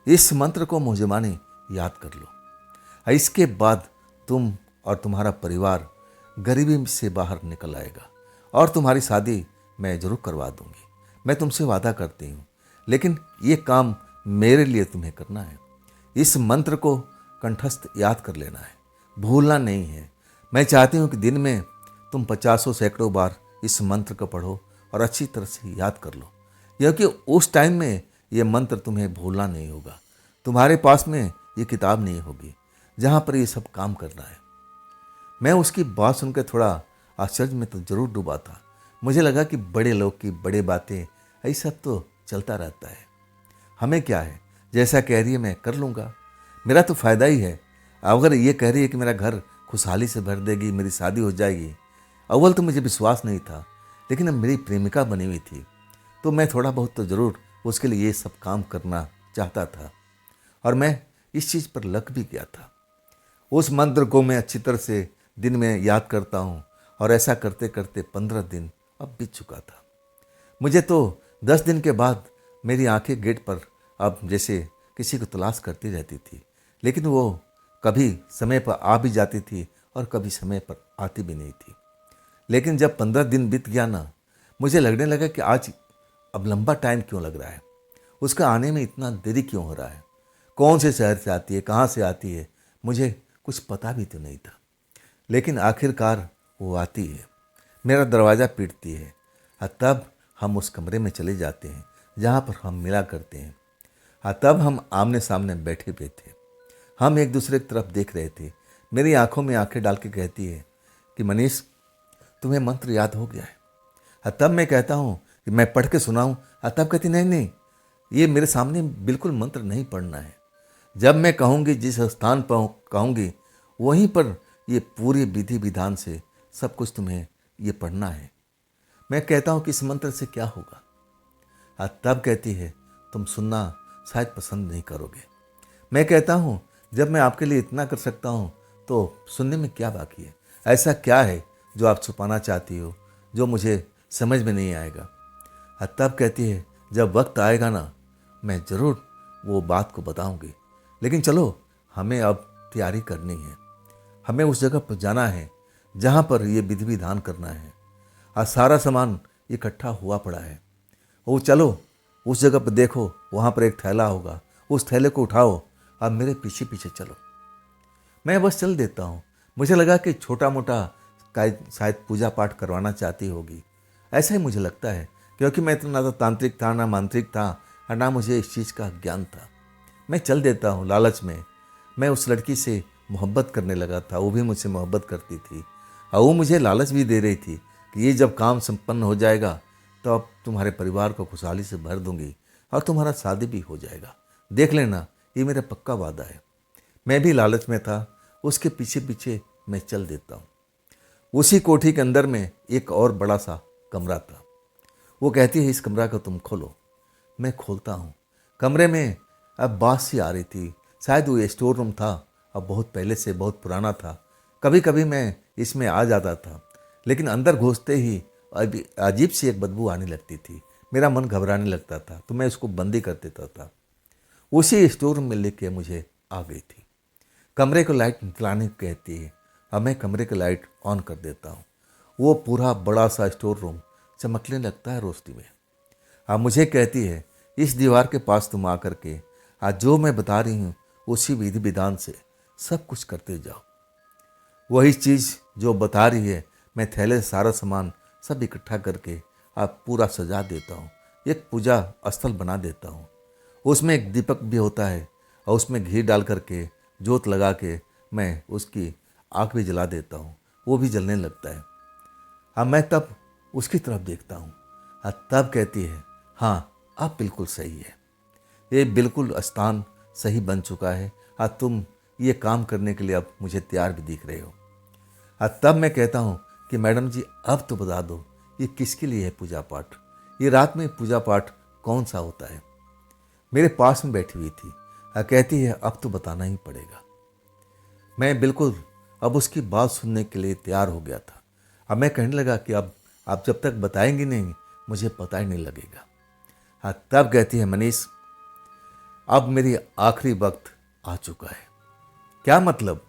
इस मंत्र को मुँह ज़बानी याद कर लो। इसके बाद तुम और तुम्हारा परिवार गरीबी से बाहर निकल आएगा और तुम्हारी शादी मैं जरूर करवा दूंगी। मैं तुमसे वादा करती हूँ, लेकिन ये काम मेरे लिए तुम्हें करना है। इस मंत्र को कंठस्थ याद कर लेना है, भूलना नहीं है। मैं चाहती हूँ कि दिन में तुम 50-सैकड़ों बार इस मंत्र को पढ़ो और अच्छी तरह से याद कर लो, क्योंकि उस टाइम में ये मंत्र तुम्हें भूलना नहीं होगा। तुम्हारे पास में ये किताब नहीं होगी जहाँ पर ये सब काम करना है। मैं उसकी बात सुनकर थोड़ा आश्चर्य में तो जरूर डूबा था। मुझे लगा कि बड़े लोग की बड़े बातें, यही सब तो चलता रहता है, हमें क्या है, जैसा कह रही है मैं कर लूँगा, मेरा तो फ़ायदा ही है। अगर ये कह रही है कि मेरा घर खुशहाली से भर देगी, मेरी शादी हो जाएगी, अव्वल तो मुझे विश्वास नहीं था, लेकिन अब मेरी प्रेमिका बनी हुई थी तो मैं थोड़ा बहुत तो ज़रूर उसके लिए ये सब काम करना चाहता था, और मैं इस चीज़ पर लग भी गया था। उस मंत्र को मैं अच्छी तरह से दिन में याद करता हूँ, और ऐसा करते करते 15 दिन अब बीत चुका था। मुझे तो 10 दिन के बाद मेरी आंखें गेट पर अब जैसे किसी को तलाश करती रहती थी, लेकिन वो कभी समय पर आ भी जाती थी और कभी समय पर आती भी नहीं थी। लेकिन जब 15 दिन बीत गया ना, मुझे लगने लगा कि आज अब लंबा टाइम क्यों लग रहा है, उसका आने में इतना देरी क्यों हो रहा है, कौन से शहर से आती है, कहाँ से आती है, मुझे कुछ पता भी तो नहीं था। लेकिन आखिरकार वो आती है, मेरा दरवाज़ा पीटती है। तब हम उस कमरे में चले जाते हैं जहाँ पर हम मिला करते हैं। तब हम आमने सामने बैठे हुए थे, हम एक दूसरे की तरफ देख रहे थे। मेरी आंखों में आंखें डाल के कहती है कि मनीष, तुम्हें मंत्र याद हो गया है? तब मैं कहता हूँ कि मैं पढ़ के सुनाऊँ? तब कहती, नहीं नहीं, ये मेरे सामने बिल्कुल मंत्र नहीं पढ़ना है। जब मैं कहूँगी, जिस स्थान पर कहूँगी, वहीं पर ये पूरी विधि विधान से सब कुछ तुम्हें ये पढ़ना है। मैं कहता हूँ कि इस मंत्र से क्या होगा? तब कहती है तुम सुनना शायद पसंद नहीं करोगे। मैं कहता हूँ जब मैं आपके लिए इतना कर सकता हूँ तो सुनने में क्या बाकी है? ऐसा क्या है जो आप छुपाना चाहती हो जो मुझे समझ में नहीं आएगा? तब कहती है जब वक्त आएगा ना मैं ज़रूर वो बात को बताऊंगी, लेकिन चलो हमें अब तैयारी करनी है। हमें उस जगह पर जाना है जहाँ पर ये विधि विधान करना है। आज सारा सामान इकट्ठा हुआ पड़ा है। वो चलो उस जगह पर देखो, वहाँ पर एक थैला होगा, उस थैले को उठाओ, अब मेरे पीछे पीछे चलो। मैं बस चल देता हूँ। मुझे लगा कि छोटा मोटा शायद पूजा पाठ करवाना चाहती होगी, ऐसा ही मुझे लगता है, क्योंकि मैं इतना ना तो तांत्रिक था ना मांत्रिक था और ना मुझे इस चीज़ का ज्ञान था। मैं चल देता हूँ लालच में। मैं उस लड़की से मोहब्बत करने लगा था, वो भी मुझसे मोहब्बत करती थी और वो मुझे लालच भी दे रही थी कि ये जब काम संपन्न हो जाएगा तो अब तुम्हारे परिवार को खुशहाली से भर दूंगी और तुम्हारा शादी भी हो जाएगा, देख लेना, ये मेरा पक्का वादा है। मैं भी लालच में था, उसके पीछे पीछे मैं चल देता हूँ। उसी कोठी के अंदर में एक और बड़ा सा कमरा था। वो कहती है इस कमरा को तुम खोलो। मैं खोलता हूँ। कमरे में अब बात सी आ रही थी, शायद वो स्टोर रूम था, अब बहुत पहले से बहुत पुराना था। कभी कभी मैं इसमें आ जाता था, लेकिन अंदर घुसते ही अजीब सी एक बदबू आने लगती थी। मेरा मन घबराने लगता था तो मैं उसको बंद ही कर देता था। उसी स्टोर रूम में लेके मुझे आ गई थी। कमरे को लाइट जलाने को कहती है। अब मैं कमरे की लाइट ऑन कर देता हूँ। वो पूरा बड़ा सा स्टोर रूम चमकने लगता है रोशनी में। अब मुझे कहती है इस दीवार के पास तुम आकर के आज जो मैं बता रही हूँ उसी विधि विधान से सब कुछ करते जाओ। वही चीज़ जो बता रही है मैं थैले से सारा सामान सब इकट्ठा करके आप पूरा सजा देता हूँ, एक पूजा स्थल बना देता हूँ। उसमें एक दीपक भी होता है और उसमें घी डाल करके जोत लगा के मैं उसकी आँख भी जला देता हूँ, वो भी जलने लगता है। अब मैं तब उसकी तरफ देखता हूँ और तब कहती है हाँ अब बिल्कुल सही है, ये बिल्कुल स्थान सही बन चुका है और तुम ये काम करने के लिए अब मुझे तैयार भी दिख रहे हो। और तब मैं कहता हूँ कि मैडम जी अब तो बता दो ये किसके लिए है पूजा पाठ, ये रात में पूजा पाठ कौन सा होता है? मेरे पास में बैठी हुई थी और कहती है अब तो बताना ही पड़ेगा। मैं बिल्कुल अब उसकी बात सुनने के लिए तैयार हो गया था। अब मैं कहने लगा कि अब आप जब तक बताएंगे नहीं मुझे पता ही नहीं लगेगा। हाँ तब कहती है मनीष अब मेरी आखिरी वक्त आ चुका है। क्या मतलब?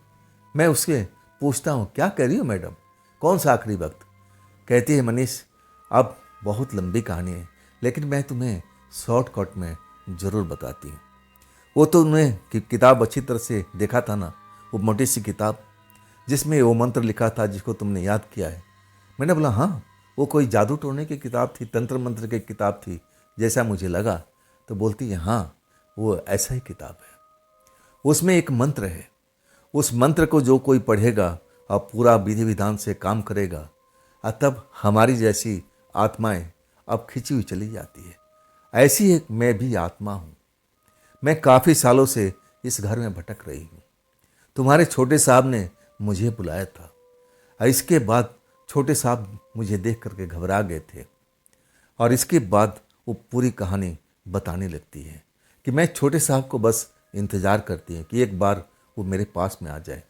मैं उससे पूछता हूँ क्या कह रही हो मैडम, कौन सा आखिरी वक्त? कहती है मनीष अब बहुत लंबी कहानी है लेकिन मैं तुम्हें शॉर्टकट में ज़रूर बताती हूँ। वो तो तुमने किताब अच्छी तरह से देखा था ना, वो मोटी सी किताब जिसमें वो मंत्र लिखा था जिसको तुमने याद किया है? मैंने बोला हाँ, वो कोई जादू टोने की किताब थी, तंत्र मंत्र की किताब थी जैसा मुझे लगा। तो बोलती है हाँ वो ऐसा ही किताब है, उसमें एक मंत्र है, उस मंत्र को जो कोई पढ़ेगा और पूरा विधि विधान से काम करेगा और तब हमारी जैसी आत्माएं अब खिंची हुई चली जाती है। ऐसी एक मैं भी आत्मा हूँ। मैं काफ़ी सालों से इस घर में भटक रही हूँ। तुम्हारे छोटे साहब ने मुझे बुलाया था और इसके बाद छोटे साहब मुझे देख करके घबरा गए थे और इसके बाद वो पूरी कहानी बताने लगती है कि मैं छोटे साहब को बस इंतज़ार करती हूँ कि एक बार वो मेरे पास में आ जाए।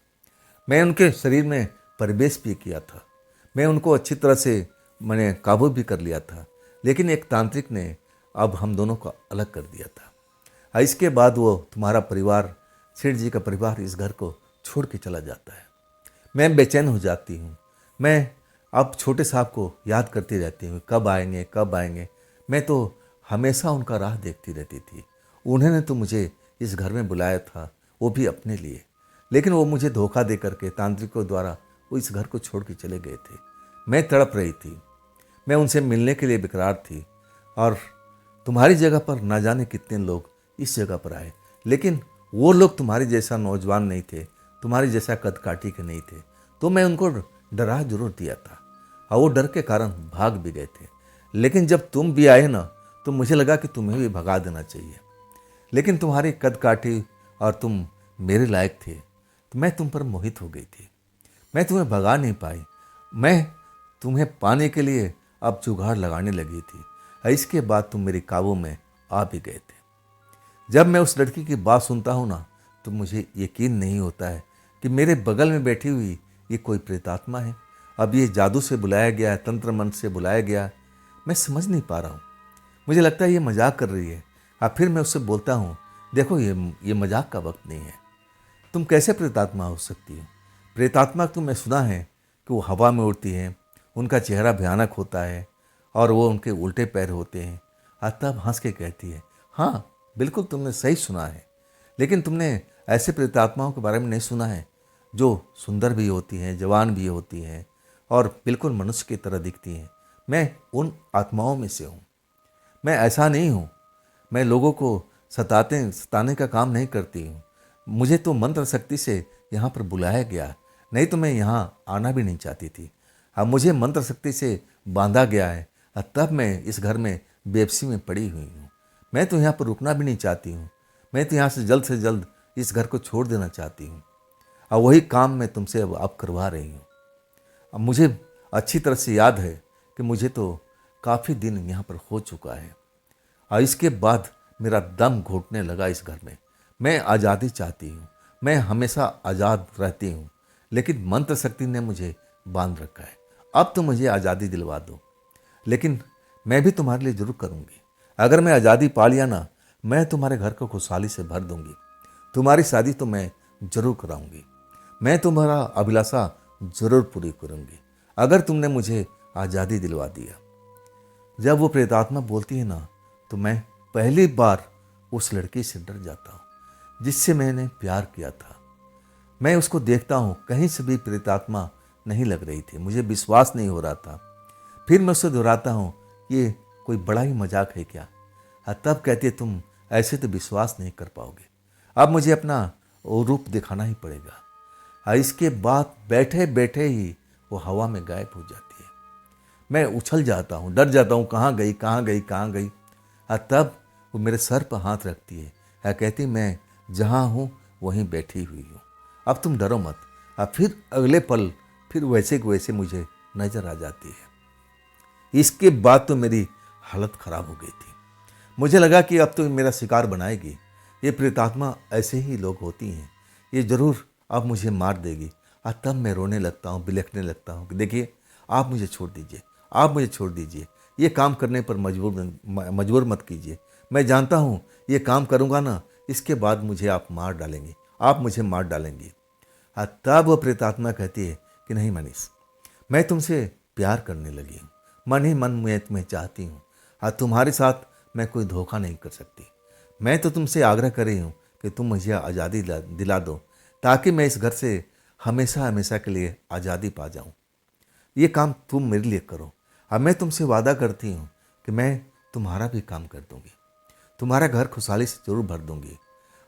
मैं उनके शरीर में प्रवेश भी किया था, मैं उनको अच्छी तरह से मैंने काबू भी कर लिया था, लेकिन एक तांत्रिक ने अब हम दोनों को अलग कर दिया था। और इसके बाद वो तुम्हारा परिवार, सेठ जी का परिवार इस घर को छोड़ के चला जाता है। मैं बेचैन हो जाती हूँ। मैं अब छोटे साहब को याद करती रहती हूँ, कब आएंगे कब आएंगे। मैं तो हमेशा उनका राह देखती रहती थी। उन्होंने तो मुझे इस घर में बुलाया था, वो भी अपने लिए, लेकिन वो मुझे धोखा दे करके तांत्रिकों द्वारा वो इस घर को छोड़ के चले गए थे। मैं तड़प रही थी, मैं उनसे मिलने के लिए बेकरार थी और तुम्हारी जगह पर ना जाने कितने लोग इस जगह पर आए, लेकिन वो लोग तुम्हारी जैसा नौजवान नहीं थे, तुम्हारी जैसा कद काठी के नहीं थे। तो मैं उनको डरा जरूर दिया था और वो डर के कारण भाग भी गए थे। लेकिन जब तुम भी आए ना तो मुझे लगा कि तुम्हें भी भगा देना चाहिए, लेकिन तुम्हारी कद काठी और तुम मेरे लायक थे तो मैं तुम पर मोहित हो गई थी। मैं तुम्हें भगा नहीं पाई। मैं तुम्हें पाने के लिए अब जुगाड़ लगाने लगी थी। और इसके बाद तुम मेरे काबू में आ भी गए थे। जब मैं उस लड़की की बात सुनता हूँ ना, तो मुझे यकीन नहीं होता है कि मेरे बगल में बैठी हुई ये कोई प्रेतात्मा है। अब ये जादू से बुलाया गया है, तंत्र मंत्र से बुलाया गया है, मैं समझ नहीं पा रहा हूँ। मुझे लगता है ये मजाक कर रही है। अब फिर मैं उससे बोलता हूँ, देखो ये मजाक का वक्त नहीं है। तुम कैसे प्रेतात्मा हो सकती हो? प्रेतात्मा तो मैं सुना है कि वो हवा में उड़ती है, उनका चेहरा भयानक होता है और वो उनके उल्टे पैर होते हैं। तब हंस के कहती है, हाँ बिल्कुल तुमने सही सुना है, लेकिन तुमने ऐसे प्रेतात्माओं के बारे में नहीं सुना है जो सुंदर भी होती हैं, जवान भी होती हैं और बिल्कुल मनुष्य की तरह दिखती हैं। मैं उन आत्माओं में से हूँ। मैं ऐसा नहीं हूँ। मैं लोगों को सताने का काम नहीं करती हूँ। मुझे तो मंत्र शक्ति से यहाँ पर बुलाया गया, नहीं तो मैं यहाँ आना भी नहीं चाहती थी। अब मुझे मंत्र शक्ति से बांधा गया है और तब मैं इस घर में बेबसी में पड़ी हुई हूँ। मैं तो यहाँ पर रुकना भी नहीं चाहती हूँ। मैं तो यहाँ से जल्द इस घर को छोड़ देना चाहती हूँ। और वही काम मैं तुमसे अब करवा रही हूँ। अब मुझे अच्छी तरह से याद है कि मुझे तो काफ़ी दिन यहाँ पर हो चुका है और इसके बाद मेरा दम घुटने लगा इस घर में। मैं आज़ादी चाहती हूँ, मैं हमेशा आज़ाद रहती हूँ, लेकिन मंत्र शक्ति ने मुझे बांध रखा है। अब तो मुझे आज़ादी दिलवा दो, लेकिन मैं भी तुम्हारे लिए ज़रूर करूँगी। अगर मैं आज़ादी पा लिया ना, मैं तुम्हारे घर को खुशहाली से भर दूँगी। तुम्हारी शादी तो मैं ज़रूर कराऊँगी। मैं तुम्हारा अभिलाषा ज़रूर पूरी करूँगी अगर तुमने मुझे आज़ादी दिलवा दिया। जब वो प्रेतात्मा बोलती है ना, तो मैं पहली बार उस लड़की से डर जाता हूँ जिससे मैंने प्यार किया था। मैं उसको देखता हूँ, कहीं से भी प्रेतात्मा नहीं लग रही थी। मुझे विश्वास नहीं हो रहा था। फिर मैं उससे दोहराता हूँ, ये कोई बड़ा ही मजाक है क्या? तब कहती है, तुम ऐसे तो विश्वास नहीं कर पाओगे। अब मुझे अपना वो रूप दिखाना ही पड़ेगा। इसके बाद बैठे बैठे ही वो हवा में गायब हो जाती है। मैं उछल जाता हूँ, डर जाता हूँ, कहाँ गई कहाँ गई कहाँ गई। तब वो मेरे सर पर हाथ रखती है, कहती, मैं जहाँ हूँ वहीं बैठी हुई हूँ, अब तुम डरो मत। फिर अगले पल फिर वैसे के वैसे मुझे नजर आ जाती है। इसके बाद तो मेरी हालत खराब हो गई थी। मुझे लगा कि अब तो मेरा शिकार बनाएगी। ये प्रेतात्मा ऐसे ही लोग होती हैं, ये ज़रूर अब मुझे मार देगी। तब मैं रोने लगता हूँ, बिलखने लगता हूँ कि देखिए, आप मुझे छोड़ दीजिए, आप मुझे छोड़ दीजिए, ये काम करने पर मजबूर मत कीजिए। मैं जानता हूँ ये काम करूँगा ना, इसके बाद मुझे आप मार डालेंगे, आप मुझे मार डालेंगे। तब वो प्रेतात्मा कहती है कि नहीं मनीष, मैं तुमसे प्यार करने लगी हूँ, मन ही मन मैं तुम्हें चाहती हूँ। तुम्हारे साथ मैं कोई धोखा नहीं कर सकती। मैं तो तुमसे आग्रह कर रही हूँ कि तुम मुझे आज़ादी दिला दो, ताकि मैं इस घर से हमेशा हमेशा के लिए आज़ादी पा जाऊँ। ये काम तुम मेरे लिए करो। अब मैं तुमसे वादा करती हूँ कि मैं तुम्हारा भी काम कर दूँगी, तुम्हारा घर खुशहाली से ज़रूर भर दूँगी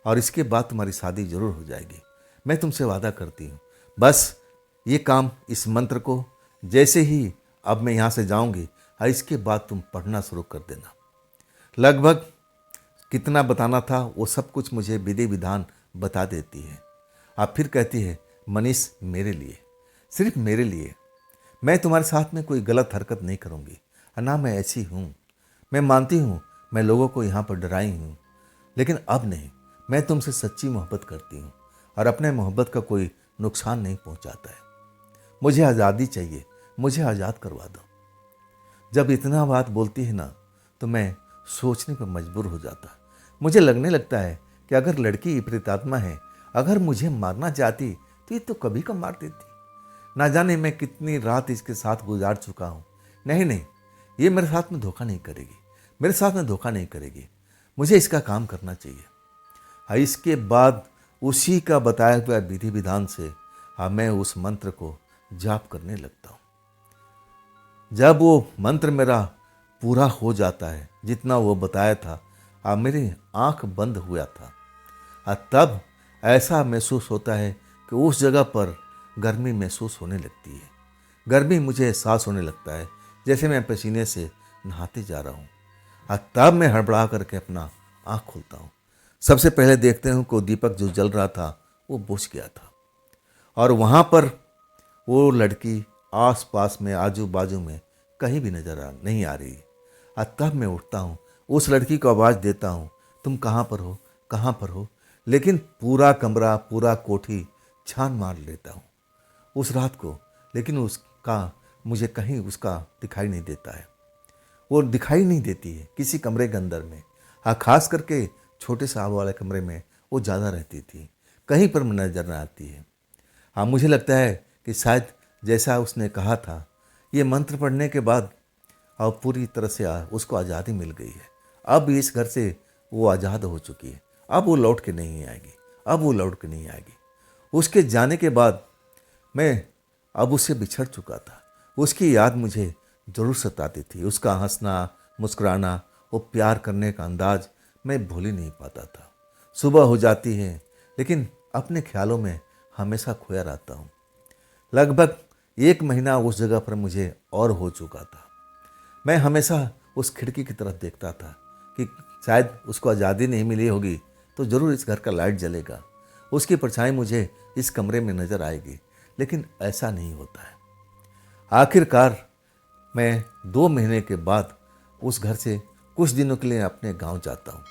और इसके बाद तुम्हारी शादी ज़रूर हो जाएगी। मैं तुमसे वादा करती हूँ। बस ये काम, इस मंत्र को जैसे ही अब मैं यहाँ से जाऊँगी, और इसके बाद तुम पढ़ना शुरू कर देना। लगभग कितना बताना था वो सब कुछ मुझे विधि विधान बता देती है। आप फिर कहती है, मनीष मेरे लिए, सिर्फ मेरे लिए, मैं तुम्हारे साथ में कोई गलत हरकत नहीं करूँगी, ना मैं ऐसी हूँ। मैं मानती हूँ मैं लोगों को यहाँ पर डराई हूँ, लेकिन अब नहीं। मैं तुमसे सच्ची मोहब्बत करती हूँ और अपने मोहब्बत का कोई नुकसान नहीं पहुँचाता है। मुझे आज़ादी चाहिए, मुझे आज़ाद करवा दो। जब इतना बात बोलती है ना, तो मैं सोचने पर मजबूर हो जाता। मुझे लगने लगता है कि अगर लड़की प्रेतात्मा है, अगर मुझे मारना चाहती तो ये तो कभी का मार देती। ना जाने मैं कितनी रात इसके साथ गुजार चुका हूँ। नहीं, ये मेरे साथ में धोखा नहीं करेगी, मेरे साथ में धोखा नहीं करेगी। मुझे इसका काम करना चाहिए। इसके बाद उसी का बताया हुआ विधि विधान से मैं उस मंत्र को जाप करने लगता हूँ। जब वो मंत्र मेरा पूरा हो जाता है, जितना वो बताया था, मेरी आंख बंद हुआ था। तब ऐसा महसूस होता है कि उस जगह पर गर्मी महसूस होने लगती है। गर्मी मुझे एहसास होने लगता है जैसे मैं पसीने से नहाते जा रहा हूँ। तब मैं हड़बड़ा करके अपना आँख खोलता हूँ। सबसे पहले देखते हूँ कि दीपक जो जल रहा था वो बुझ गया था और वहाँ पर वो लड़की आस पास में, आजू बाजू में कहीं भी नहीं आ रही। और तब मैं उठता हूँ, उस लड़की को आवाज़ देता हूँ, तुम कहाँ पर हो, कहाँ पर हो। लेकिन पूरा कमरा, पूरा कोठी छान मार लेता हूँ उस रात को, लेकिन उसका मुझे कहीं उसका दिखाई नहीं देता है। वो दिखाई नहीं देती है किसी कमरे के अंदर में। हाँ, खास करके छोटे से आग वाले कमरे में वो ज़्यादा रहती थी, कहीं पर नजर न आती है। हाँ, मुझे लगता है कि शायद जैसा उसने कहा था, ये मंत्र पढ़ने के बाद अब पूरी तरह से उसको आज़ादी मिल गई है। अब इस घर से वो आज़ाद हो चुकी है। अब वो लौट के नहीं आएगी, अब वो लौट के नहीं आएगी। उसके जाने के बाद मैं अब उससे बिछड़ चुका था। उसकी याद मुझे ज़रूर सताती थी। उसका हंसना, मुस्कुराना, वो प्यार करने का अंदाज मैं भूल ही नहीं पाता था। सुबह हो जाती है, लेकिन अपने ख्यालों में हमेशा खोया रहता हूँ। लगभग 1 महीना उस जगह पर मुझे और हो चुका था। मैं हमेशा उस खिड़की की तरफ देखता था कि शायद उसको आज़ादी नहीं मिली होगी तो ज़रूर इस घर का लाइट जलेगा, उसकी परछाई मुझे इस कमरे में नज़र आएगी। लेकिन ऐसा नहीं होता है। आखिरकार मैं 2 महीने के बाद उस घर से कुछ दिनों के लिए अपने गांव जाता हूँ।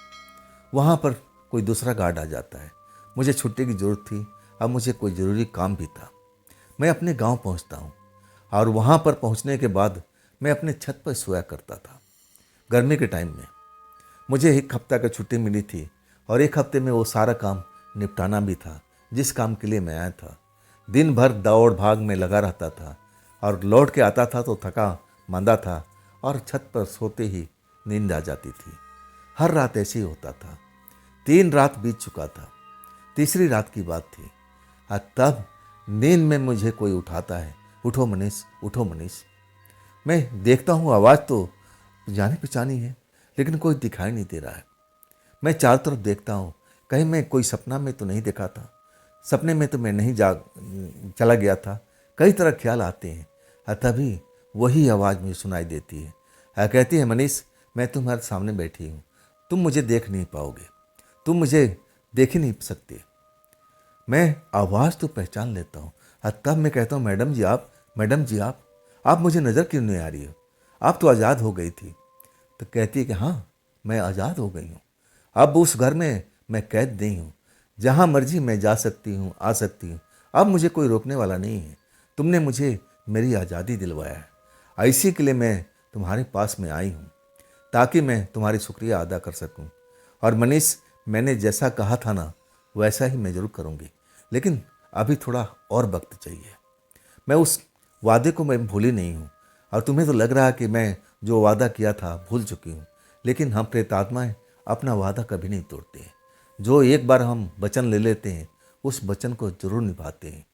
वहाँ पर कोई दूसरा गार्ड आ जाता है। मुझे छुट्टी की ज़रूरत थी, अब मुझे कोई ज़रूरी काम भी था। मैं अपने गांव पहुँचता हूँ और वहाँ पर पहुँचने के बाद मैं अपने छत पर सोया करता था। गर्मी के टाइम में मुझे 1 हफ्ता की छुट्टी मिली थी और 1 हफ्ते में वो सारा काम निपटाना भी था जिस काम के लिए मैं आया था। दिन भर दौड़ भाग में लगा रहता था और लौट के आता था तो थका मांदा था और छत पर सोते ही नींद आ जाती थी। हर रात ऐसे ही होता था। 3 रात बीत चुका था, तीसरी रात की बात थी। तब नींद में मुझे कोई उठाता है, उठो मनीष, उठो मनीष। मैं देखता हूँ आवाज़ तो जानी पहचानी है, लेकिन कोई दिखाई नहीं दे रहा है। मैं चारों तरफ देखता हूँ, कहीं मैं कोई सपना में तो नहीं देखा था। सपने में तो मैं नहीं चला गया था। कई तरह ख्याल आते हैं। तभी वही आवाज़ मुझे सुनाई देती है। कहती है, मनीष, मैं तुम्हारे सामने बैठी हूँ, तुम मुझे देख नहीं पाओगे, तुम मुझे देख ही नहीं सकते। मैं आवाज़ तो पहचान लेता हूँ। तब मैं कहता हूँ, मैडम जी आप, मैडम जी आप मुझे नज़र क्यों नहीं आ रही हो? आप तो आज़ाद हो गई थी। तो कहती है कि हाँ, मैं आज़ाद हो गई हूँ। अब उस घर में मैं कैद नहीं हूँ, जहाँ मर्जी मैं जा सकती हूँ, आ सकती हूँ। अब मुझे कोई रोकने वाला नहीं है। तुमने मुझे मेरी आज़ादी दिलवाया है। इसी के लिए मैं तुम्हारे पास में आई हूँ, ताकि मैं तुम्हारी शुक्रिया अदा कर सकूँ। और मनीष, मैंने जैसा कहा था ना, वैसा ही मैं ज़रूर करूँगी, लेकिन अभी थोड़ा और वक्त चाहिए। मैं उस वादे को मैं भूली नहीं हूँ और तुम्हें तो लग रहा है कि मैं जो वादा किया था भूल चुकी हूँ, लेकिन हम प्रेतात्माएं अपना वादा कभी नहीं तोड़ते हैं। जो एक बार हम वचन ले लेते हैं, उस वचन को जरूर निभाते हैं।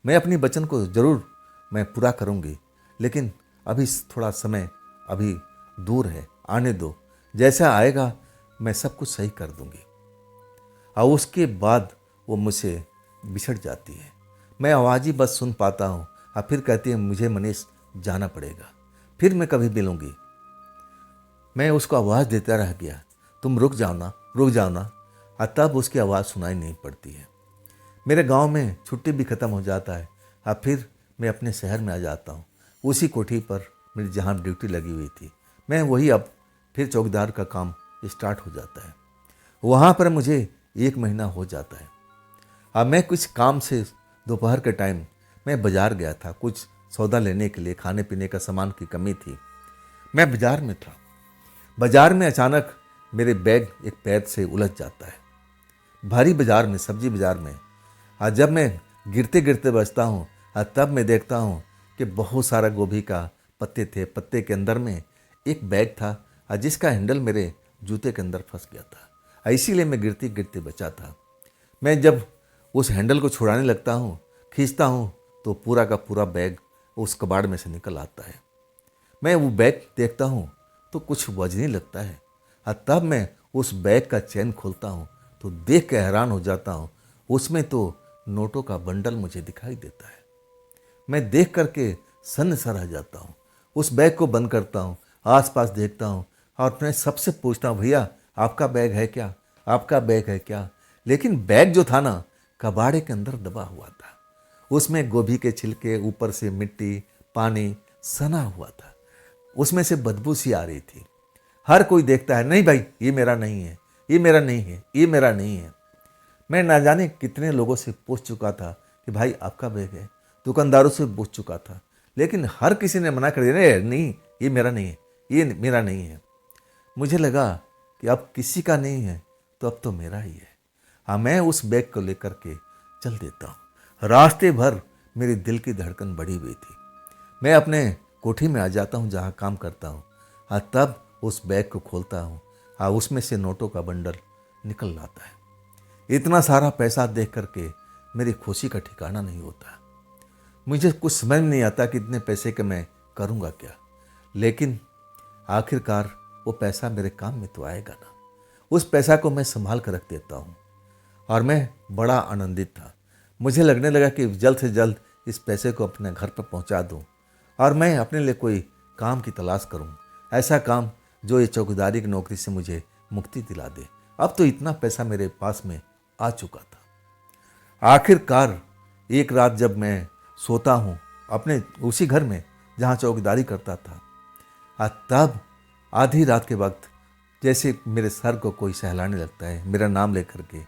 मैं अपनी वचन को जरूर मैं पूरा करूँगी, लेकिन अभी थोड़ा समय अभी दूर है, आने दो। जैसा आएगा मैं सब कुछ सही कर दूँगी। और उसके बाद वो मुझसे बिछड़ जाती है। मैं आवाज़ ही बस सुन पाता हूँ और फिर कहती है, मुझे मनीष जाना पड़ेगा, फिर मैं कभी मिलूँगी। मैं उसको आवाज़ देता रह गया, तुम रुक जाओ ना, रुक जाओ ना। और तब उसकी आवाज़ सुनाई नहीं पड़ती है। मेरे गांव में छुट्टी भी ख़त्म हो जाता है और फिर मैं अपने शहर में आ जाता हूँ। उसी कोठी पर मेरी जहाँ ड्यूटी लगी हुई थी, मैं वही अब फिर चौकीदार का काम स्टार्ट हो जाता है। वहाँ पर मुझे 1 महीना हो जाता है। अब मैं कुछ काम से दोपहर के टाइम मैं बाज़ार गया था, कुछ सौदा लेने के लिए। खाने पीने का सामान की कमी थी। मैं बाज़ार में था। बाज़ार में अचानक मेरे बैग एक पैर से उलझ जाता है, भारी बाज़ार में, सब्जी बाज़ार में। आज जब मैं गिरते गिरते बचता हूँ, तब मैं देखता हूँ कि बहुत सारा गोभी का पत्ते थे। पत्ते के अंदर में एक बैग था जिसका हैंडल मेरे जूते के अंदर फंस गया था। इसीलिए मैं गिरते गिरते बचा था। मैं जब उस हैंडल को छुड़ाने लगता हूँ, खींचता हूँ, तो पूरा का पूरा बैग उस कबाड़ में से निकल आता है। मैं वो बैग देखता हूँ तो कुछ वजनी लगता है। तब मैं उस बैग का चैन खोलता हूँ तो देख के हैरान हो जाता हूँ। उसमें तो नोटों का बंडल मुझे दिखाई देता है। मैं देख करके सन्न सा रह जाता हूँ। उस बैग को बंद करता हूँ, आसपास देखता हूँ और मैं सबसे पूछता हूँ, भैया आपका बैग है क्या, आपका बैग है क्या? लेकिन बैग जो था ना, कबाड़े के अंदर दबा हुआ था। उसमें गोभी के छिलके, ऊपर से मिट्टी, पानी सना हुआ था। उसमें से बदबू सी आ रही थी। हर कोई देखता है, नहीं भाई ये मेरा नहीं है, ये मेरा नहीं है, ये मेरा नहीं है। मैं ना जाने कितने लोगों से पूछ चुका था कि भाई आपका बैग है, दुकानदारों से पूछ चुका था, लेकिन हर किसी ने मना कर दिया, नहीं नहीं ये मेरा नहीं है, ये मेरा नहीं है। मुझे लगा कि अब किसी का नहीं है तो अब तो मेरा ही है। हाँ, मैं उस बैग को लेकर के चल देता हूँ। रास्ते भर मेरी दिल की धड़कन बढ़ी हुई थी। मैं अपने कोठी में आ जाता हूँ जहाँ काम करता हूँ। हाँ, तब उस बैग को खोलता हूँ। हाँ, उसमें से नोटों का बंडल निकल आता है। इतना सारा पैसा देख करके मेरी खुशी का ठिकाना नहीं होता। मुझे कुछ समझ नहीं आता कि इतने पैसे के मैं करूँगा क्या, लेकिन आखिरकार वो पैसा मेरे काम में तो आएगा ना। उस पैसा को मैं संभाल कर रख देता हूँ और मैं बड़ा आनंदित था। मुझे लगने लगा कि जल्द से जल्द इस पैसे को अपने घर पर पहुँचा दूँ और मैं अपने लिए कोई काम की तलाश करूँ, ऐसा काम जो ये चौकीदारी की नौकरी से मुझे मुक्ति दिला दे। अब तो इतना पैसा मेरे पास में आ चुका था। आखिरकार एक रात जब मैं सोता हूँ अपने उसी घर में जहाँ चौकीदारी करता था, तब आधी रात के वक्त जैसे मेरे सर को कोई सहलाने लगता है, मेरा नाम लेकर के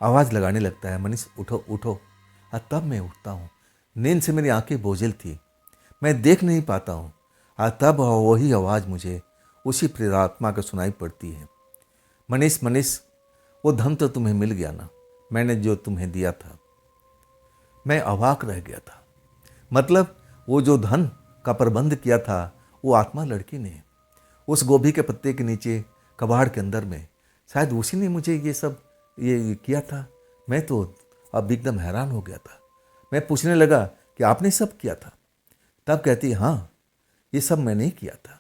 आवाज़ लगाने लगता है, मनीष उठो उठो। तब मैं उठता हूँ। नींद से मेरी आंखें बोझिल थी, मैं देख नहीं पाता हूँ। तब वही आवाज़ मुझे उसी प्रेतात्मा को सुनाई पड़ती है, मनीष मनीष वो धन तो तुम्हें मिल गया ना, मैंने जो तुम्हें दिया था। मैं अवाक रह गया था। मतलब वो जो धन का प्रबंध किया था वो आत्मा लड़की ने उस गोभी के पत्ते के नीचे कबाड़ के अंदर में, शायद उसी ने मुझे ये सब ये किया था। मैं तो अब एकदम हैरान हो गया था। मैं पूछने लगा कि आपने सब किया था? तब कहती, हाँ ये सब मैंने ही किया था।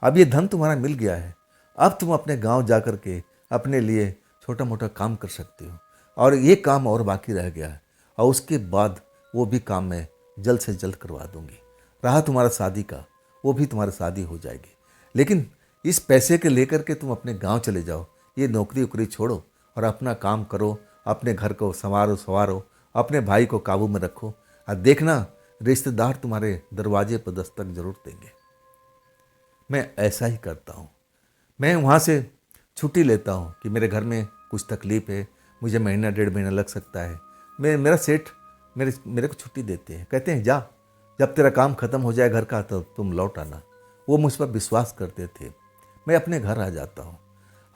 अब ये धन तुम्हारा मिल गया है, अब तुम अपने गांव जा कर के अपने लिए छोटा मोटा काम कर सकते हो, और ये काम और बाकी रह गया है, और उसके बाद वो भी काम मैं जल्द से जल्द करवा दूंगी। रहा तुम्हारा शादी का, वो भी तुम्हारी शादी हो जाएगी। लेकिन इस पैसे के लेकर के तुम अपने गांव चले जाओ, ये नौकरी वोकरी छोड़ो और अपना काम करो, अपने घर को संवारो, अपने भाई को काबू में रखो, और देखना रिश्तेदार तुम्हारे दरवाजे पर दस्तक जरूर देंगे। मैं ऐसा ही करता हूँ। मैं वहाँ से छुट्टी लेता हूँ कि मेरे घर में कुछ तकलीफ़ है, मुझे महीना डेढ़ महीना लग सकता है। मेरा सेठ मेरे को छुट्टी देते हैं, कहते हैं जा, जब तेरा काम ख़त्म हो जाए घर का तो तुम लौट आना। वो मुझ पर विश्वास करते थे। मैं अपने घर आ जाता हूँ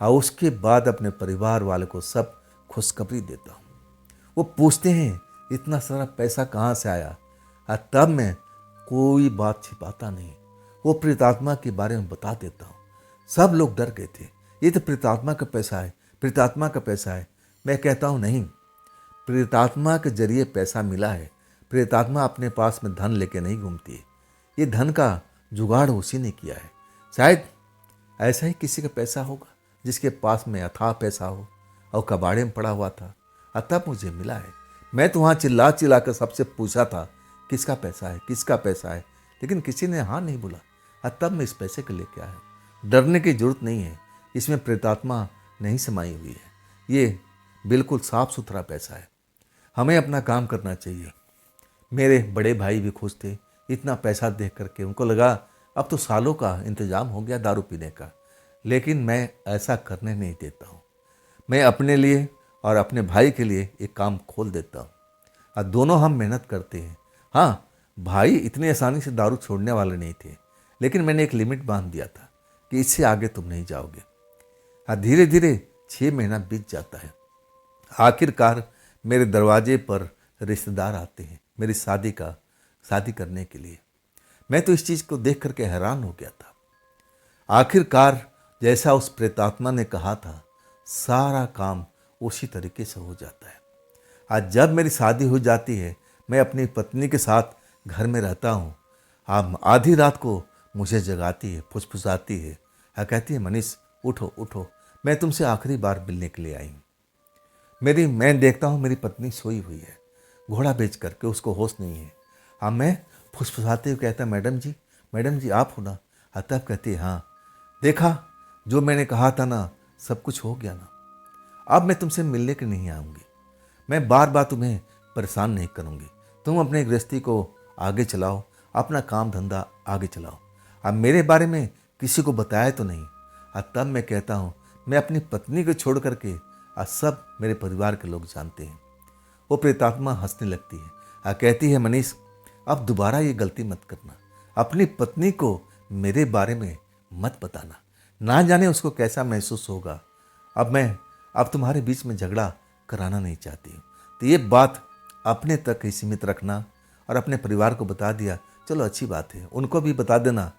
और उसके बाद अपने परिवार वाले को सब खुशखबरी देता हूँ। वो पूछते हैं इतना सारा पैसा कहाँ से आया, और तब मैं कोई बात छिपाता नहीं, वो प्रेतात्मा के बारे में बता देता हूँ। सब लोग डर गए थे, ये तो प्रेतात्मा का पैसा है, प्रेतात्मा का पैसा है। मैं कहता हूँ नहीं, प्रेतात्मा के जरिए पैसा मिला है। प्रेतात्मा अपने पास में धन लेके नहीं घूमती है, ये धन का जुगाड़ उसी ने किया है। शायद ऐसा ही किसी का पैसा होगा जिसके पास में अथाह पैसा हो और कबाड़े में पड़ा हुआ था, और तब मुझे मिला है। मैं तो वहाँ चिल्ला चिल्ला कर सबसे पूछा था किसका पैसा है, किसका पैसा है, लेकिन किसी ने हाँ नहीं बोला। और तब मैं इस पैसे को लेके आया। डरने की जरूरत नहीं है, इसमें प्रेतात्मा नहीं समाई हुई है, ये बिल्कुल साफ सुथरा पैसा है। हमें अपना काम करना चाहिए। मेरे बड़े भाई भी खुश थे इतना पैसा देख करके, उनको लगा अब तो सालों का इंतजाम हो गया दारू पीने का। लेकिन मैं ऐसा करने नहीं देता हूँ। मैं अपने लिए और अपने भाई के लिए एक काम खोल देता हूँ, और दोनों हम मेहनत करते हैं। हाँ, भाई इतनी आसानी से दारू छोड़ने वाले नहीं थे, लेकिन मैंने एक लिमिट बांध दिया था कि इससे आगे तुम नहीं जाओगे। हाँ, धीरे धीरे 6 महीना बीत जाता है। आखिरकार मेरे दरवाजे पर रिश्तेदार आते हैं मेरी शादी करने के लिए। मैं तो इस चीज़ को देख करके हैरान हो गया था। आखिरकार जैसा उस प्रेतात्मा ने कहा था, सारा काम उसी तरीके से हो जाता है। आज जब मेरी शादी हो जाती है, मैं अपनी पत्नी के साथ घर में रहता हूँ। आधी रात को मुझे जगाती है, फुसफुसाती है, कहती है मनीष उठो उठो, मैं तुमसे आखिरी बार मिलने के लिए आई हूँ। मैं देखता हूँ मेरी पत्नी सोई हुई है, घोड़ा बेच करके, उसको होश नहीं है। मैं फुसफुसाते हुए कहता मैडम जी आप हो ना? तब कहती है हाँ, देखा जो मैंने कहा था ना, सब कुछ हो गया ना। अब मैं तुमसे मिलने के नहीं आऊँगी, मैं बार बार तुम्हें परेशान नहीं करूँगी। तुम अपने गृहस्थी को आगे चलाओ, अपना काम धंधा आगे चलाओ। अब मेरे बारे में किसी को बताया तो नहीं, और तब मैं कहता हूँ मैं अपनी पत्नी को छोड़ करके आज सब मेरे परिवार के लोग जानते हैं। वो प्रेतात्मा हंसने लगती है और कहती है, मनीष अब दोबारा ये गलती मत करना, अपनी पत्नी को मेरे बारे में मत बताना, ना जाने उसको कैसा महसूस होगा। अब तुम्हारे बीच में झगड़ा कराना नहीं चाहती हूँ। तो ये बात अपने तक ही सीमित रखना और अपने परिवार को बता दिया, चलो अच्छी बात है, उनको भी बता देना।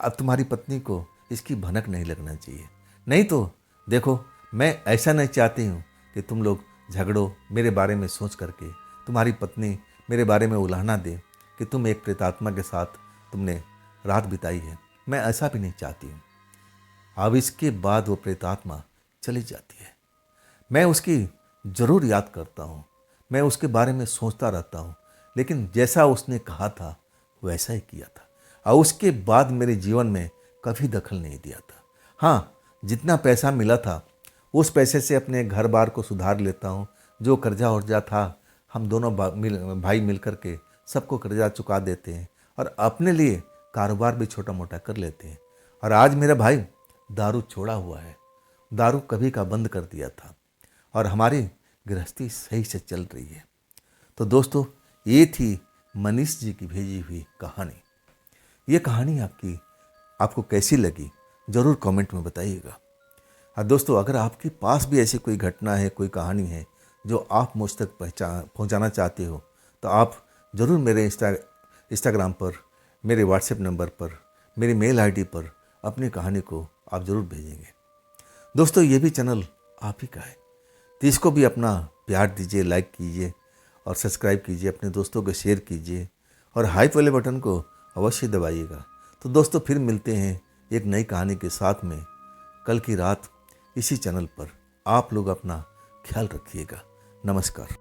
अब तुम्हारी पत्नी को इसकी भनक नहीं लगना चाहिए। नहीं तो देखो, मैं ऐसा नहीं चाहती हूँ कि तुम लोग झगड़ो मेरे बारे में सोच करके, तुम्हारी पत्नी मेरे बारे में उलाहना दे कि तुम एक प्रेतात्मा के साथ तुमने रात बिताई है। मैं ऐसा भी नहीं चाहती हूँ। अब इसके बाद वो प्रेतात्मा चली जाती है। मैं उसकी ज़रूर याद करता हूँ, मैं उसके बारे में सोचता रहता हूँ, लेकिन जैसा उसने कहा था वैसा ही किया था। और उसके बाद मेरे जीवन में कभी दखल नहीं दिया था। हाँ, जितना पैसा मिला था उस पैसे से अपने घर बार को सुधार लेता हूँ। जो कर्जा वर्जा था हम दोनों भाई मिल कर के सबको कर्जा चुका देते हैं और अपने लिए कारोबार भी छोटा मोटा कर लेते हैं। और आज मेरा भाई दारू छोड़ा हुआ है, दारू कभी का बंद कर दिया था और हमारी गृहस्थी सही से चल रही है। तो दोस्तों, ये थी मनीष जी की भेजी हुई कहानी। ये कहानी आपको कैसी लगी ज़रूर कमेंट में बताइएगा। और दोस्तों, अगर आपके पास भी ऐसी कोई घटना है, कोई कहानी है जो आप मुझ तक पहुंचाना चाहते हो, तो आप ज़रूर मेरे इंस्टाग्राम पर, मेरे व्हाट्सएप नंबर पर, मेरी मेल आईडी पर अपनी कहानी को आप ज़रूर भेजेंगे। दोस्तों, ये भी चैनल आप ही का है, तो इसको भी अपना प्यार दीजिए, लाइक कीजिए और सब्सक्राइब कीजिए, अपने दोस्तों को शेयर कीजिए और हाइप वाले बटन को अवश्य दबाइएगा। तो दोस्तों, फिर मिलते हैं एक नई कहानी के साथ में कल की रात इसी चैनल पर। आप लोग अपना ख्याल रखिएगा। नमस्कार।